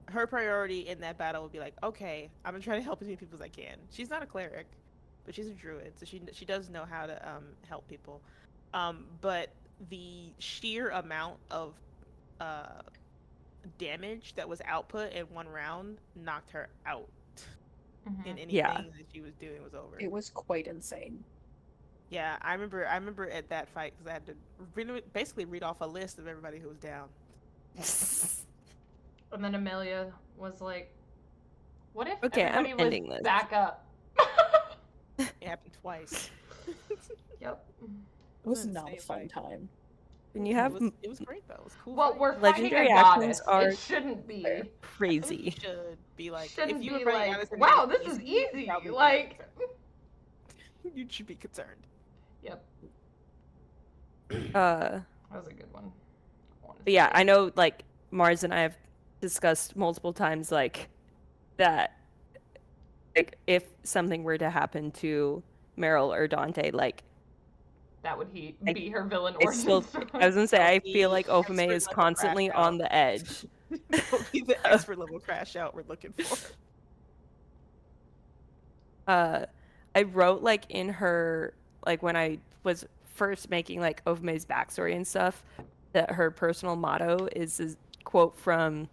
her priority in that battle would be like, okay, I'm gonna try to help as many people as I can. She's not a cleric, but she's a druid, so she does know how to help people. But the sheer amount of damage that was output in one round knocked her out. Mhm. And anything Yeah. that she was doing was over. It was quite insane. Yeah, I remember at that fight because I had to basically read off a list of everybody who was down. And then Amelia was like, "What if Okay, I'm everybody was ending this. back up?" It happened twice. Yep. It was an not a insane fun fight. time. when you have It was great though. It was a cool. Well, fight. we're Legendary fighting a actions goddess. are It shouldn't be. fair. crazy. should be like Shouldn't if you be were fighting like, Goddess and wow, it this was is you'd easy. probably be Like, concerned. You should be concerned. yep, Uh, that was a good one. but yeah, honestly. I know like Mars and I have discussed multiple times like that, like if something were to happen to Meryl or Dante, like That would I- be her villain I origin still, story. I was gonna say, That I would feel be like Ophimae expert is level constantly crash on out. the edge. That would be the expert level crash out we're looking for. I wrote like in her, like when I was first making like Ophimae's backstory and stuff, that her personal motto is a quote from,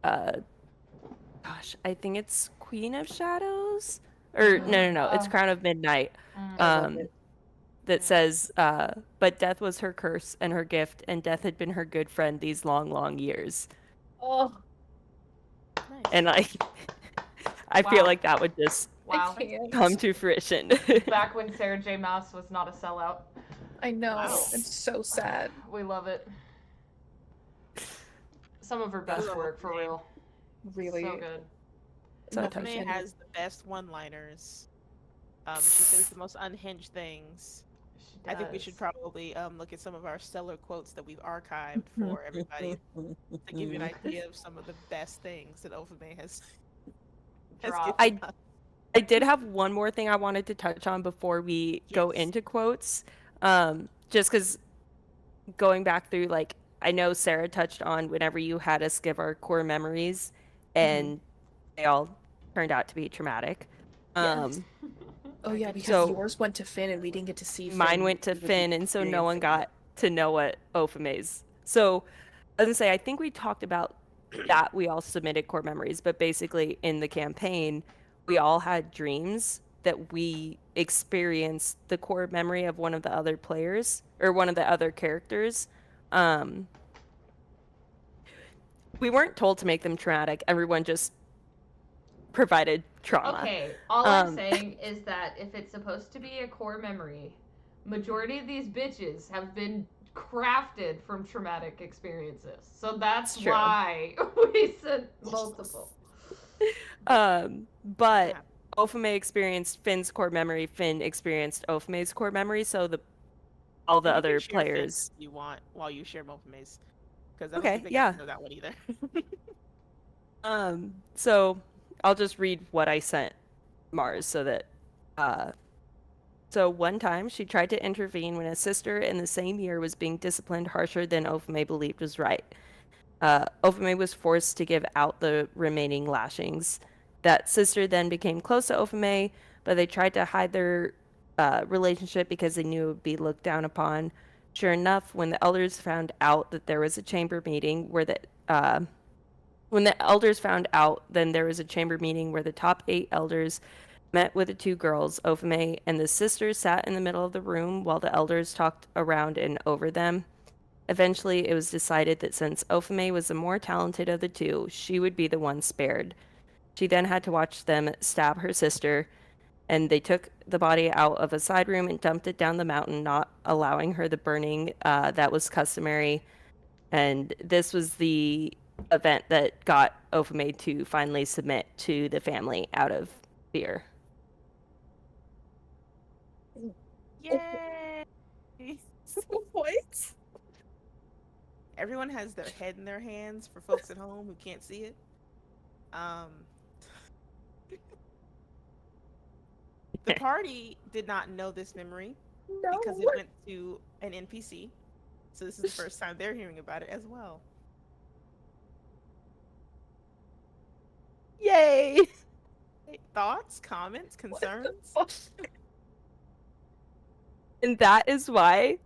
gosh, I think it's Queen of Shadows, or no, it's Crown of Midnight. I love Um, it. that says, but death was her curse and her gift, and death had been her good friend these long, long years. Oh, Nice. And I feel Wow. like that would just Wow. I can't. come to fruition. Back when Sarah J. Maas was not a sellout. I know. Wow. It's so sad. We love it. Some of her best love work, for Ophimae. real. Really. So good. So Nothing Ophimae can- has the best one-liners. She says the most unhinged things. She I think we does. should probably look at some of our stellar quotes that we've archived for everybody to give you an idea of some of the best things that Ophimae has Drop. given us. I did have one more thing I wanted to touch on before we go Yes. into quotes. Just because going back through, like, I know Sarah touched on whenever you had us give our core memories, and they all turned out to be traumatic. Yes. Oh yeah, because So- yours went to Finn and we didn't get to see Finn. Mine went to with the Finn, and so no one experiencing got to know what Ophimae's. So, I was gonna say, I think we talked about that. We all submitted core memories, but basically in the campaign, we all had dreams that we experienced the core memory of one of the other players or one of the other characters. We weren't told to make them traumatic. Everyone just provided trauma. Okay, all I'm Um, saying is that if it's supposed to be a core memory, majority of these bitches have been crafted from traumatic experiences. So that's It's true. why we sent multiple. But Yeah. Ophimae experienced Finn's core memory. Finn experienced Ophimae's core memory. So all the You can other share Fins players. if you want while you share Ophimae's, because I don't Okay, think they yeah. got to know that one either. So I'll just read what I sent Mars so that so one time she tried to intervene when a sister in the same year was being disciplined harsher than Ophimae believed was right. Ophimae was forced to give out the remaining lashings. That sister then became close to Ophimae, but they tried to hide their relationship because they knew it would be looked down upon. Sure enough, when the elders found out that there was a chamber meeting where when the elders found out, then there was a chamber meeting where the top 8 elders met with the 2 girls. Ophimae and the sisters sat in the middle of the room while the elders talked around and over them. Eventually, it was decided that since Ophimae was the more talented of the 2, she would be the one spared. She then had to watch them stab her sister, and they took the body out of a side room and dumped it down the mountain, not allowing her the burning that was customary. And this was the event that got Ophimae to finally submit to the family out of fear. Yay! What? Everyone has their head in their hands for folks at home who can't see it. The party did not know this memory No. because it went to an NPC. So this is the first time they're hearing about it as well. Yay! Thoughts, comments, concerns? And that is why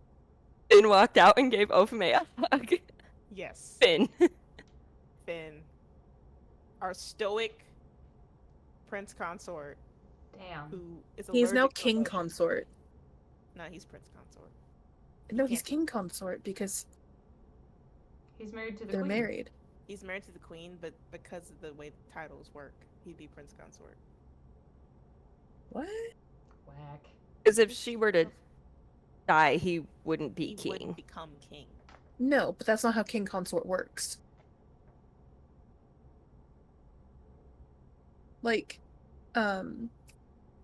Finn walked out and gave Ophimae a hug. Yes. Finn. Finn. Our stoic prince consort Damn. who is He's now allergic to king emotion. consort. No, he's prince consort. No, he's can't- king consort because He's married to the they're queen. married. He's married to the queen, but because of the way the titles work, he'd be prince consort. What? Whack. Because if she were to die, he wouldn't be He king. would become king. No, but that's not how king consort works. Like,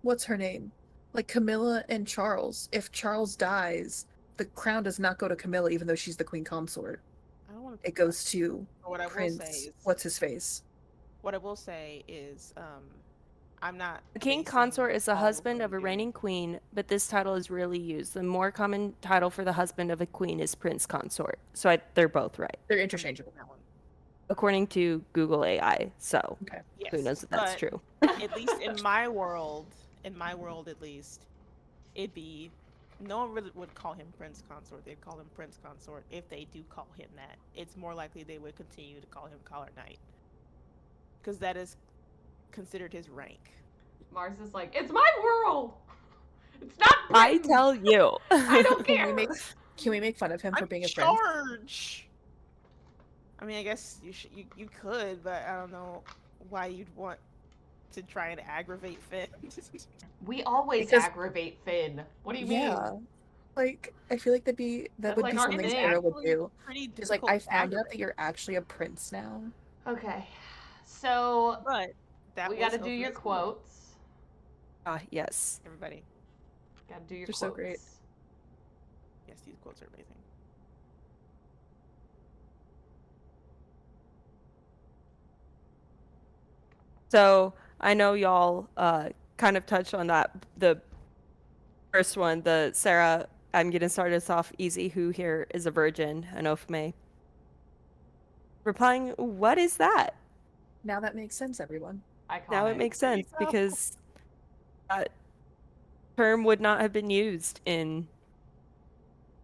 what's her name? Like Camilla and Charles. If Charles dies, the crown does not go to Camilla, even though she's the queen consort. I don't want to. It goes to What I will Prince. say is, What's his face? what I will say is, I'm not. A king basing consort is the all husband what of a I'm doing- reigning queen, but this title is rarely used. The more common title for the husband of a queen is prince consort. So they're both right, They're interchangeable. that one. according to Google AI. So Yes, who knows if that's but true? At least in my world at least, it'd be no one really would call him prince consort. They'd call him prince consort if they do call him that. It's more likely they would continue to call him collar knight because that is considered his rank. Mars is like, it's my world. It's not. I Britain. tell you. I don't Can care. Can we make fun of him for I'm being in a prince? charge. I mean, I guess you could, but I don't know why you'd want to try and aggravate Finn. We always Because- aggravate Finn. What do you Yeah. mean? Like, I feel like that That's would like be our something thing. Sarah would Actually, do. pretty She's like, difficult I to found out aggravate. that you're actually a prince now. Okay. So But that we was got to do your Ophimae's moment. quotes. Yes. Everybody, Got to do your They're quotes. so great. yes, these quotes are amazing. So I know y'all kind of touched on that. The first one, the Sarah, I'm going to start us off easy. Who here is a virgin? An Ophimae. Replying, what is that? Now that makes sense, everyone. Iconic. Now it makes There you sense go. because that term would not have been used in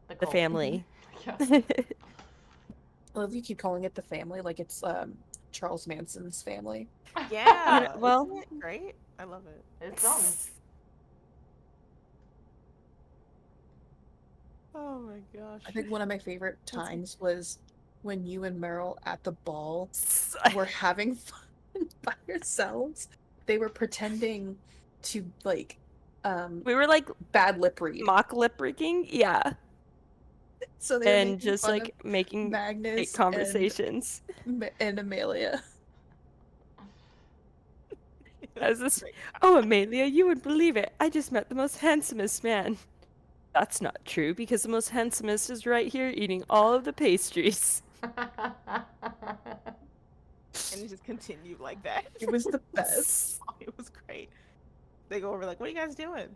the cult. family. Yes. I love you keep calling it the family, like it's Charles Manson's family. Yeah. well- isn't it great. I love it. It's something. Oh my gosh. I think one of my favorite times was when you and Meryl at the ball were having fun by yourselves, they were pretending to like We were like bad lip read. mock lip reading, yeah, So they were and making just fun like making of Magnus conversations. and Amelia. As this, Great. oh, Amelia, you would believe it. I just met the most handsomest man. That's not true because the most handsomest is right here eating all of the pastries. And it just continued like that. It was the best. It was great. They go over like, "What are you guys doing?"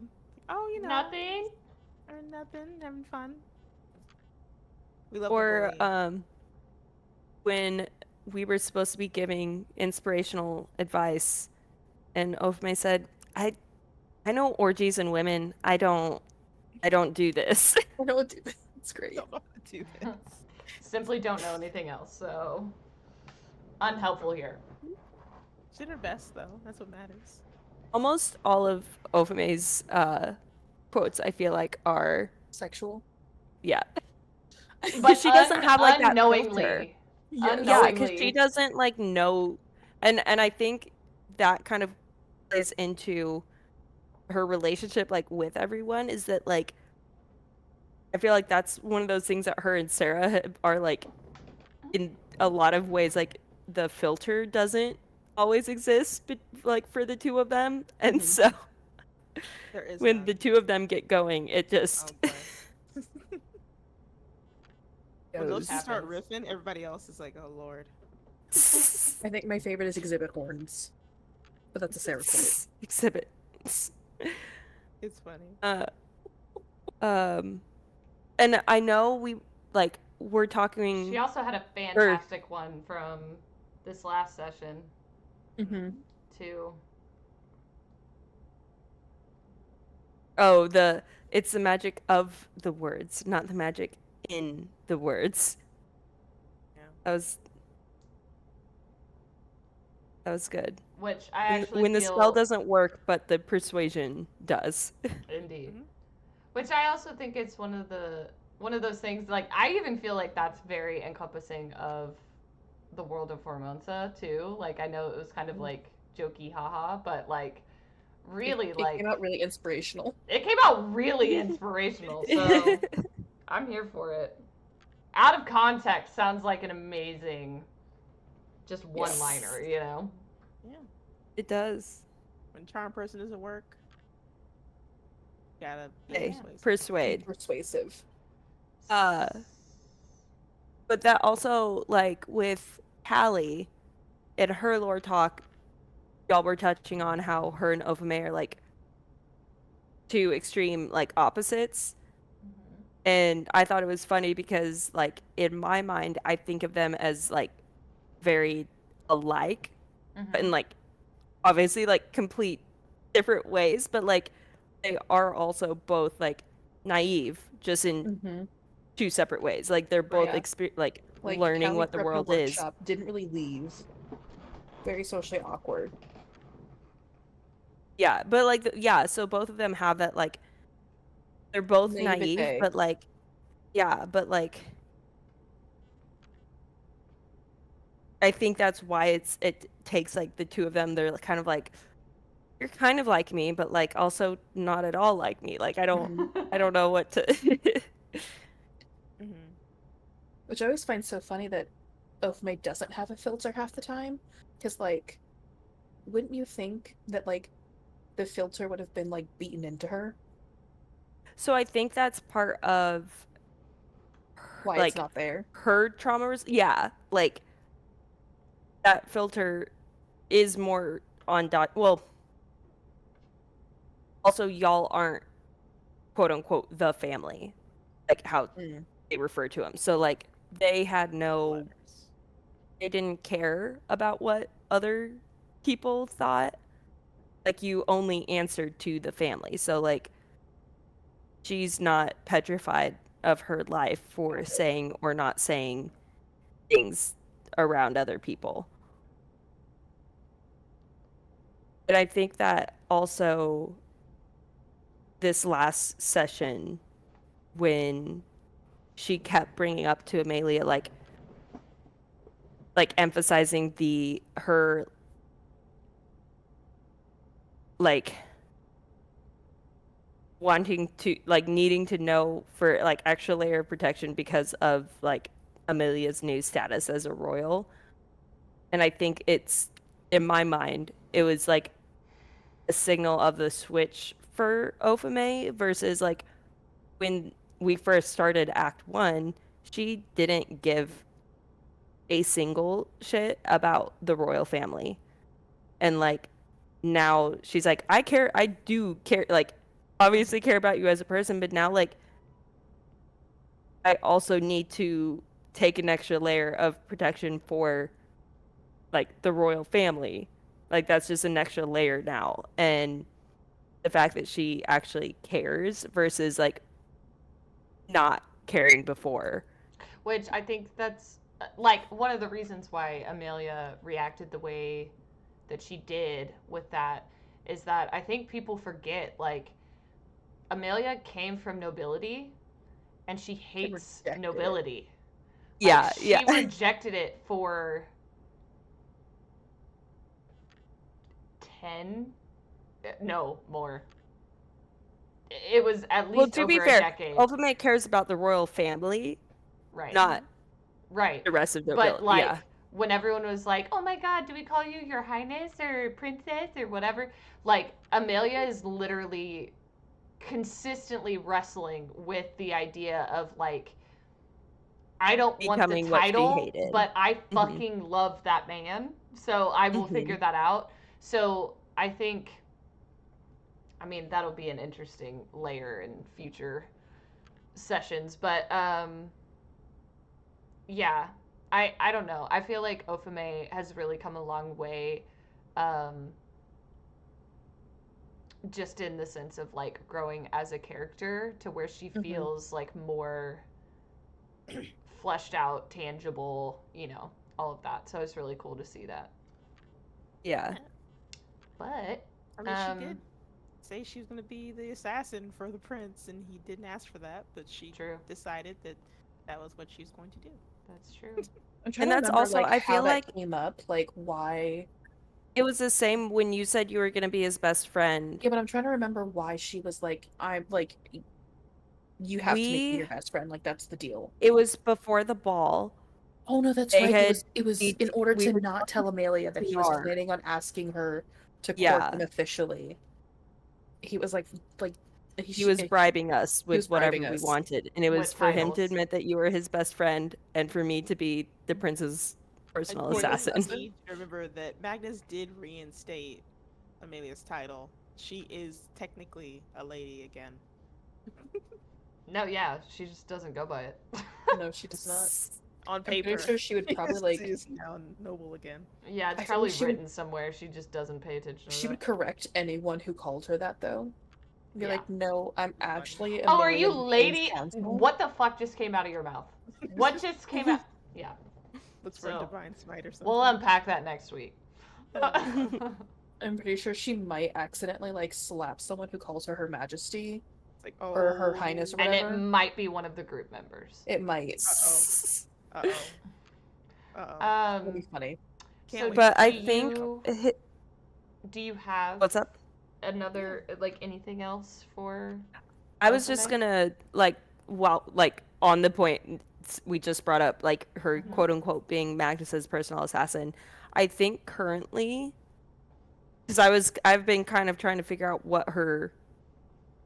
Oh, you know, Nothing. nothing, having fun. We love the Or bullying. when we were supposed to be giving inspirational advice, and Ophimae said, "I know orgies and women. I don't do this." I don't do this. It's great. Don't know how to do this. Simply don't know anything else, so unhelpful here. She did her best though. That's what matters. Almost all of Ophimae's quotes, I feel like, are Sexual. yeah. But She doesn't have like that filter. unknowingly. Yes. Yeah, because Unknowingly. she doesn't like know, and I think that kind of plays into her relationship like with everyone. Is that like I feel like that's one of those things that her and Sarah are like in a lot of ways like the filter doesn't always exist, but like for the two of them, and Mhm. so There is when none. the two of them get going, it just Oh, boy. When those goes. two start Happens. riffing, everybody else is like, "Oh Lord." I think my favorite is Exhibit Horns. But that's a Sarah quote. Exhibit. It's funny. And I know we're talking. She also had a fantastic one from this last session, Mm-hmm. too. Oh, it's the magic of the words, not the magic in the words. Yeah. That was good. Which I actually When the feel spell doesn't work, but the persuasion does. indeed. Mhm. Which I also think it's one of those things. Like I even feel like that's very encompassing of the world of Formonsa too. Like I know it was kind of like jokey, haha, but like really It like came out really inspirational. it came out really inspirational. So I'm here for it. Out of context sounds like an amazing just one liner, you know? Yeah. It does. When charm person doesn't work, gotta be Hey, persuasive. persuade. Persuasive. But that also, like, with Callie, in her lore talk, y'all were touching on how her and Ophimae are, like, two extreme, like, opposites. And I thought it was funny because, like, in my mind, I think of them as, like, very alike, but in, like, obviously, like, complete different ways. But, like, they are also both, like, naive, just in Mm-hmm. two separate ways. Like, they're both, Yeah. like, Like learning Callie what the grew up in a world is. workshop, didn't really leave. Very socially awkward. Yeah, but, like, yeah, so both of them have that, like, they're both naive, Naivete. but, like, yeah, but, like, I think that's why it takes, like, the two of them, they're kind of like, you're kind of like me, but, like, also not at all like me. Like, I don't know what to. Mm-hmm. Which I always find so funny that Ophimae doesn't have a filter half the time. Because, like, wouldn't you think that, like, the filter would have been, like, beaten into her? So I think that's part of Why like it's not there? her trauma. Yeah, like that filter is more on well, also y'all aren't quote unquote the family, like how Mm. they refer to them. So like they had no, they didn't care about what other people thought. Like you only answered to the family. So like she's not petrified of her life for saying or not saying things around other people. But I think that also this last session, when she kept bringing up to Amelia, like emphasizing her like wanting to like needing to know for like extra layer of protection because of like Amelia's new status as a royal. And I think it's, in my mind, it was like a signal of the switch for Ophimae versus like when we first started Act 1, she didn't give a single shit about the royal family. And like now she's like, I do care, like obviously care about you as a person, but now like I also need to take an extra layer of protection for like the royal family. Like that's just an extra layer now. And the fact that she actually cares versus like not caring before. Which I think that's like one of the reasons why Amelia reacted the way that she did with that is that I think people forget like Amelia came from nobility and she hates rejected it. nobility. Yeah, Like, she yeah. rejected it for 10, no, more. It was at Well, least to be over a fair, decade. Ophimae cares about the royal family, Right. not Right. the rest of the But nobility. like Yeah. when everyone was like, "Oh my god, do we call you your highness or princess or whatever?" Like Amelia is literally consistently wrestling with the idea of like I don't want the Becoming what she title, hated. but I Mhm. fucking love that man. So I will figure Mhm. that out. So I think I mean that'll be an interesting layer in future sessions, but yeah, I don't know. I feel like Ophimae has really come a long way, um, just in the sense of like growing as a character to where she feels like more fleshed out, tangible, all of that. So it's really cool to see that. Yeah. But I mean, she did say she was going to be the assassin for the prince, and he didn't ask for that, but she true. decided that that was what she was going to do. That's true. I'm trying And to that's remember also, like I how feel that like came up, like why. it was the same when you said you were going to be his best friend. Yeah, but I'm trying to remember why she was like, I'm like, you have to make me your best friend. Like that's the deal. It was before the ball. Oh no, that's They right. had, It was in order we to were not tell Amelia that he was TR. planning on asking her to court Yeah. him officially. He was like He was bribing us he was with whatever bribing we us. wanted. And it was With for him to titles. admit that you were his best friend and for me to be the prince's personal assassin. You need to remember that Magnus did reinstate Amelia's title. She is technically a lady again. No, yeah, she just doesn't go by it. No, she does not. On I'm paper, pretty sure she would probably like. she is now noble again. Yeah, it's I feel probably like she would- written somewhere. She just doesn't pay attention to She would that. correct anyone who called her that though. Be Yeah. like, no, I'm actually. Oh, are you Amelia lady? Council." What the fuck just came out of your mouth? What just came out? Yeah. Looks for a So, divine smite or something. We'll unpack that next week. I'm pretty sure she might accidentally like slap someone who calls her Her Majesty It's like, or Her Highness or And whatever. it might be one of the group members. It might. Uh-oh. It'll be Um, funny. Can't so wait. But I do think do you have what's up? another like anything else for? I was just Ophimae? gonna like, well, like on the point we just brought up, like her Mhm. quote unquote being Magnus's personal assassin. I think currently, because I've been kind of trying to figure out what her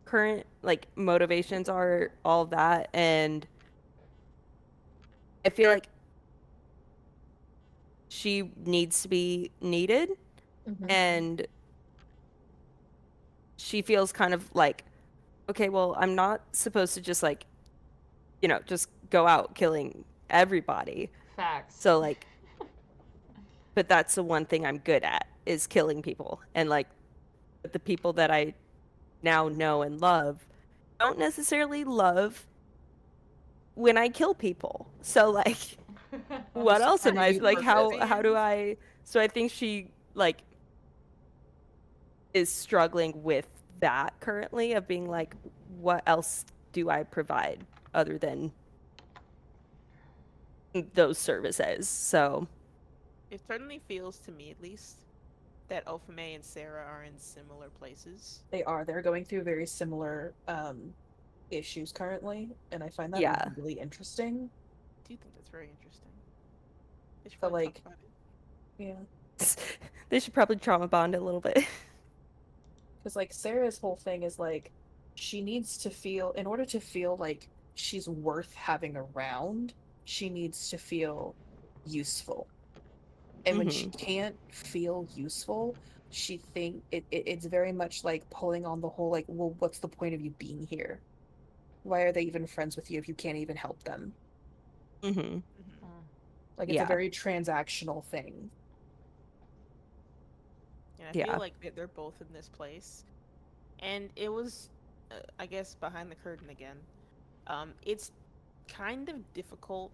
current like motivations are, all of that, and I feel like she needs to be needed, Mhm. and she feels kind of like, okay, well, I'm not supposed to just like, just go out killing everybody. Facts. So like, but that's the one thing I'm good at is killing people. And like the people that I now know and love don't necessarily love when I kill people. So like, what else am I like? How do I? So I think she like is struggling with that currently of being like, what else do I provide other than those services? So It certainly feels to me, at least, that Ophimae and Sarah are in similar places. They're going through very similar issues currently, and I find that Yeah. really interesting. Do you think that's very interesting? They should But probably talk like, about it. yeah, They should probably trauma bond a little bit. because like Sarah's whole thing is like she needs to feel, in order to feel like she's worth having around, she needs to feel useful. And when she Hmm. can't feel useful, she it's very much like pulling on the whole like, well, what's the point of you being here? Why are they even friends with you if you can't even help them? Hmm. Mm-hmm. Like it's a Yeah. very transactional thing. And I feel Yeah. like they're both in this place. And it was, I guess, behind the curtain again. It's kind of difficult.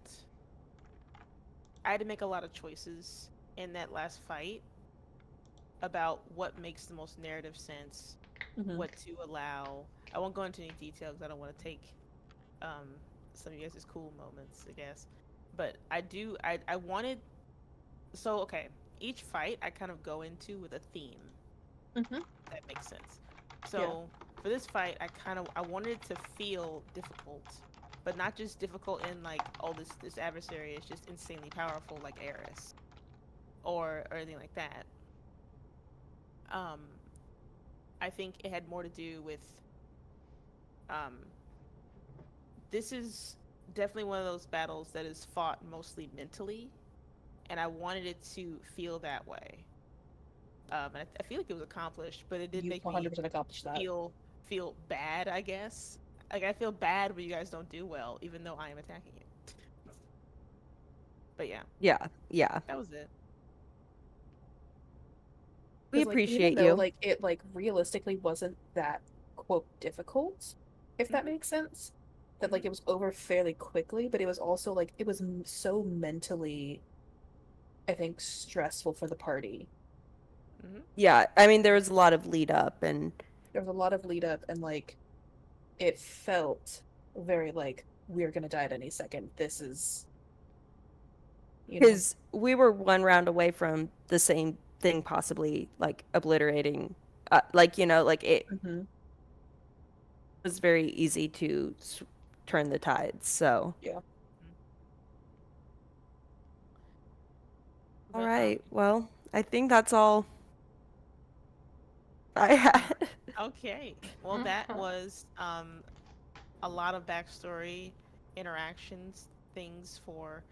I had to make a lot of choices in that last fight about what makes the most narrative sense, Mm-hmm. what to allow. I won't go into any details. I don't want to take um, some of you guys' cool moments, I guess. But I do. I wanted. So okay, each fight I kind of go into with a theme. Mm-hmm. If that makes sense. Yeah. So for this fight, I wanted it to feel difficult, but not just difficult in like, oh, this adversary is just insanely powerful like Eris or anything like that. Um, I think it had more to do with um, this is definitely one of those battles that is fought mostly mentally, and I wanted it to feel that way. And I feel like it was accomplished, but it did You make me 100% accomplished that. feel bad, I guess. Like I feel bad when you guys don't do well, even though I am attacking you. But yeah, Yeah. Yeah. that was it. We Because like even appreciate though you. like it like realistically wasn't that quote difficult, if that Mhm, makes sense, that mhm. like it was over fairly quickly, but it was also like it was so mentally, I think, stressful for the party. Mhm. Yeah. I mean, there was a lot of lead up, and There was a lot of lead up, and like it felt very like we're gonna die at any second. This is, you know. because we were one round away from the same thing possibly like obliterating, like, like it Hmm. was very easy to turn the tides. So, Yeah. Mhm. all But right. Well, I think that's all I had. okay. Well, that was a lot of backstory, interactions, things for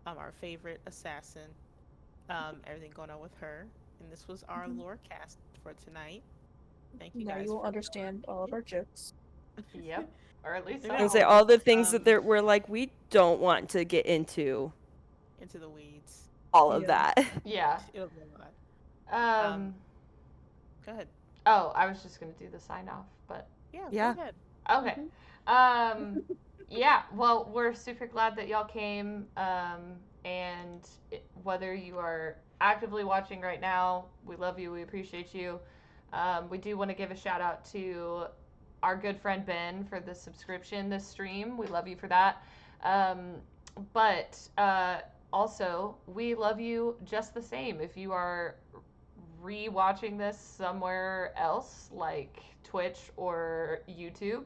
our favorite assassin. Everything going on with her, and this was our Hmm. lore cast for tonight. Thank you Now you guys will for understand all of joining. our jokes. Yep. Or at least Maybe And not some. say all all the jokes. things that we're like, we don't want to get into Into the weeds. all of Yeah. that. Yeah. It'll be a lot. Um. Go ahead. Oh, I was just gonna do the sign off, but Yeah, go Yeah. ahead. okay. Hmm. Yeah. Well, we're super glad that y'all came. And whether you are actively watching right now, we love you. We appreciate you. We do want to give a shout out to our good friend Ben for the subscription this stream. We love you for that. Um, but also, we love you just the same. If you are re-watching this somewhere else, like Twitch or YouTube,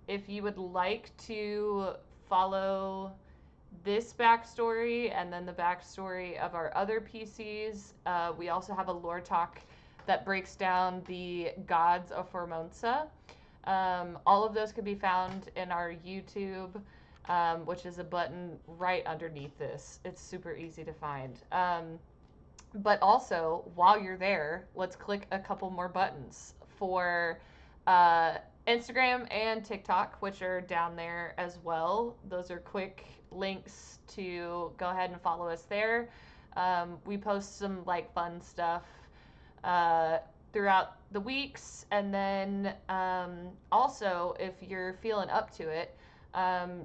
if you would like to follow this backstory and then the backstory of our other PCs. We also have a lore talk that breaks down the gods of Formosa. All of those can be found in our YouTube, which is a button right underneath this. It's super easy to find. But also, while you're there, let's click a couple more buttons for uh, Instagram and TikTok, which are down there as well. Those are quick links to go ahead and follow us there. We post some like fun stuff uh, throughout the weeks, and then also if you're feeling up to it,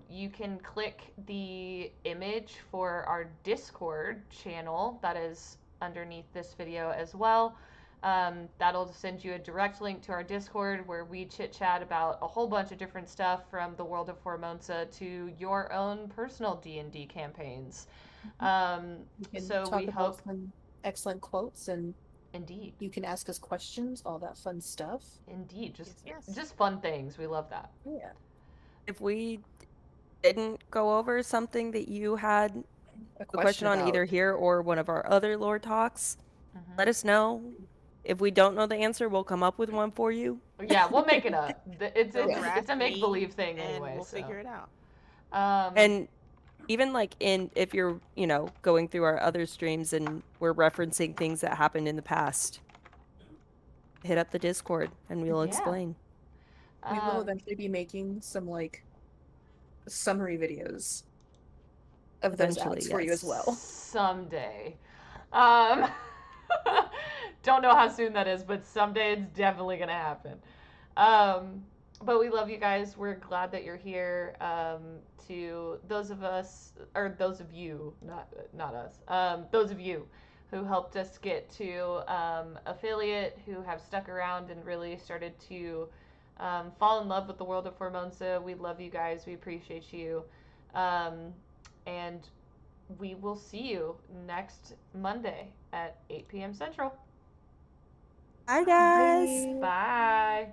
you can click the image for our Discord channel that is underneath this video as well. That'll send you a direct link to our Discord where we chit chat about a whole bunch of different stuff from the world of Formosa to your own personal D&D campaigns. We can So we talk about hope, some excellent quotes and Indeed. You can ask us questions, all that fun stuff. Indeed. Yes. Just fun things. We love that. Yeah. If we didn't go over something that you had A a question question on about either here or one of our other lore talks, Mhm. let us know. If we don't know the answer, we'll come up with one for you. Yeah, we'll make it up. It's They'll it's, Yeah. it's a draft make me, believe thing and anyway. we'll So figure it out. And even like if you're, going through our other streams and we're referencing things that happened in the past, hit up the Discord and we'll Yeah. explain. we will um, eventually be making some like summary videos of those Eventually, outs for you as yes. well. someday. Um, don't know how soon that is, but someday it's definitely gonna happen. But we love you guys. We're glad that you're here. To those of us, or those of you, not us. Those of you who helped us get to affiliate, who have stuck around and really started to fall in love with the world of Formosa. We love you guys. We appreciate you. And we will see you next Monday at 8 p.m. Central. Hi, guys. Bye. Bye.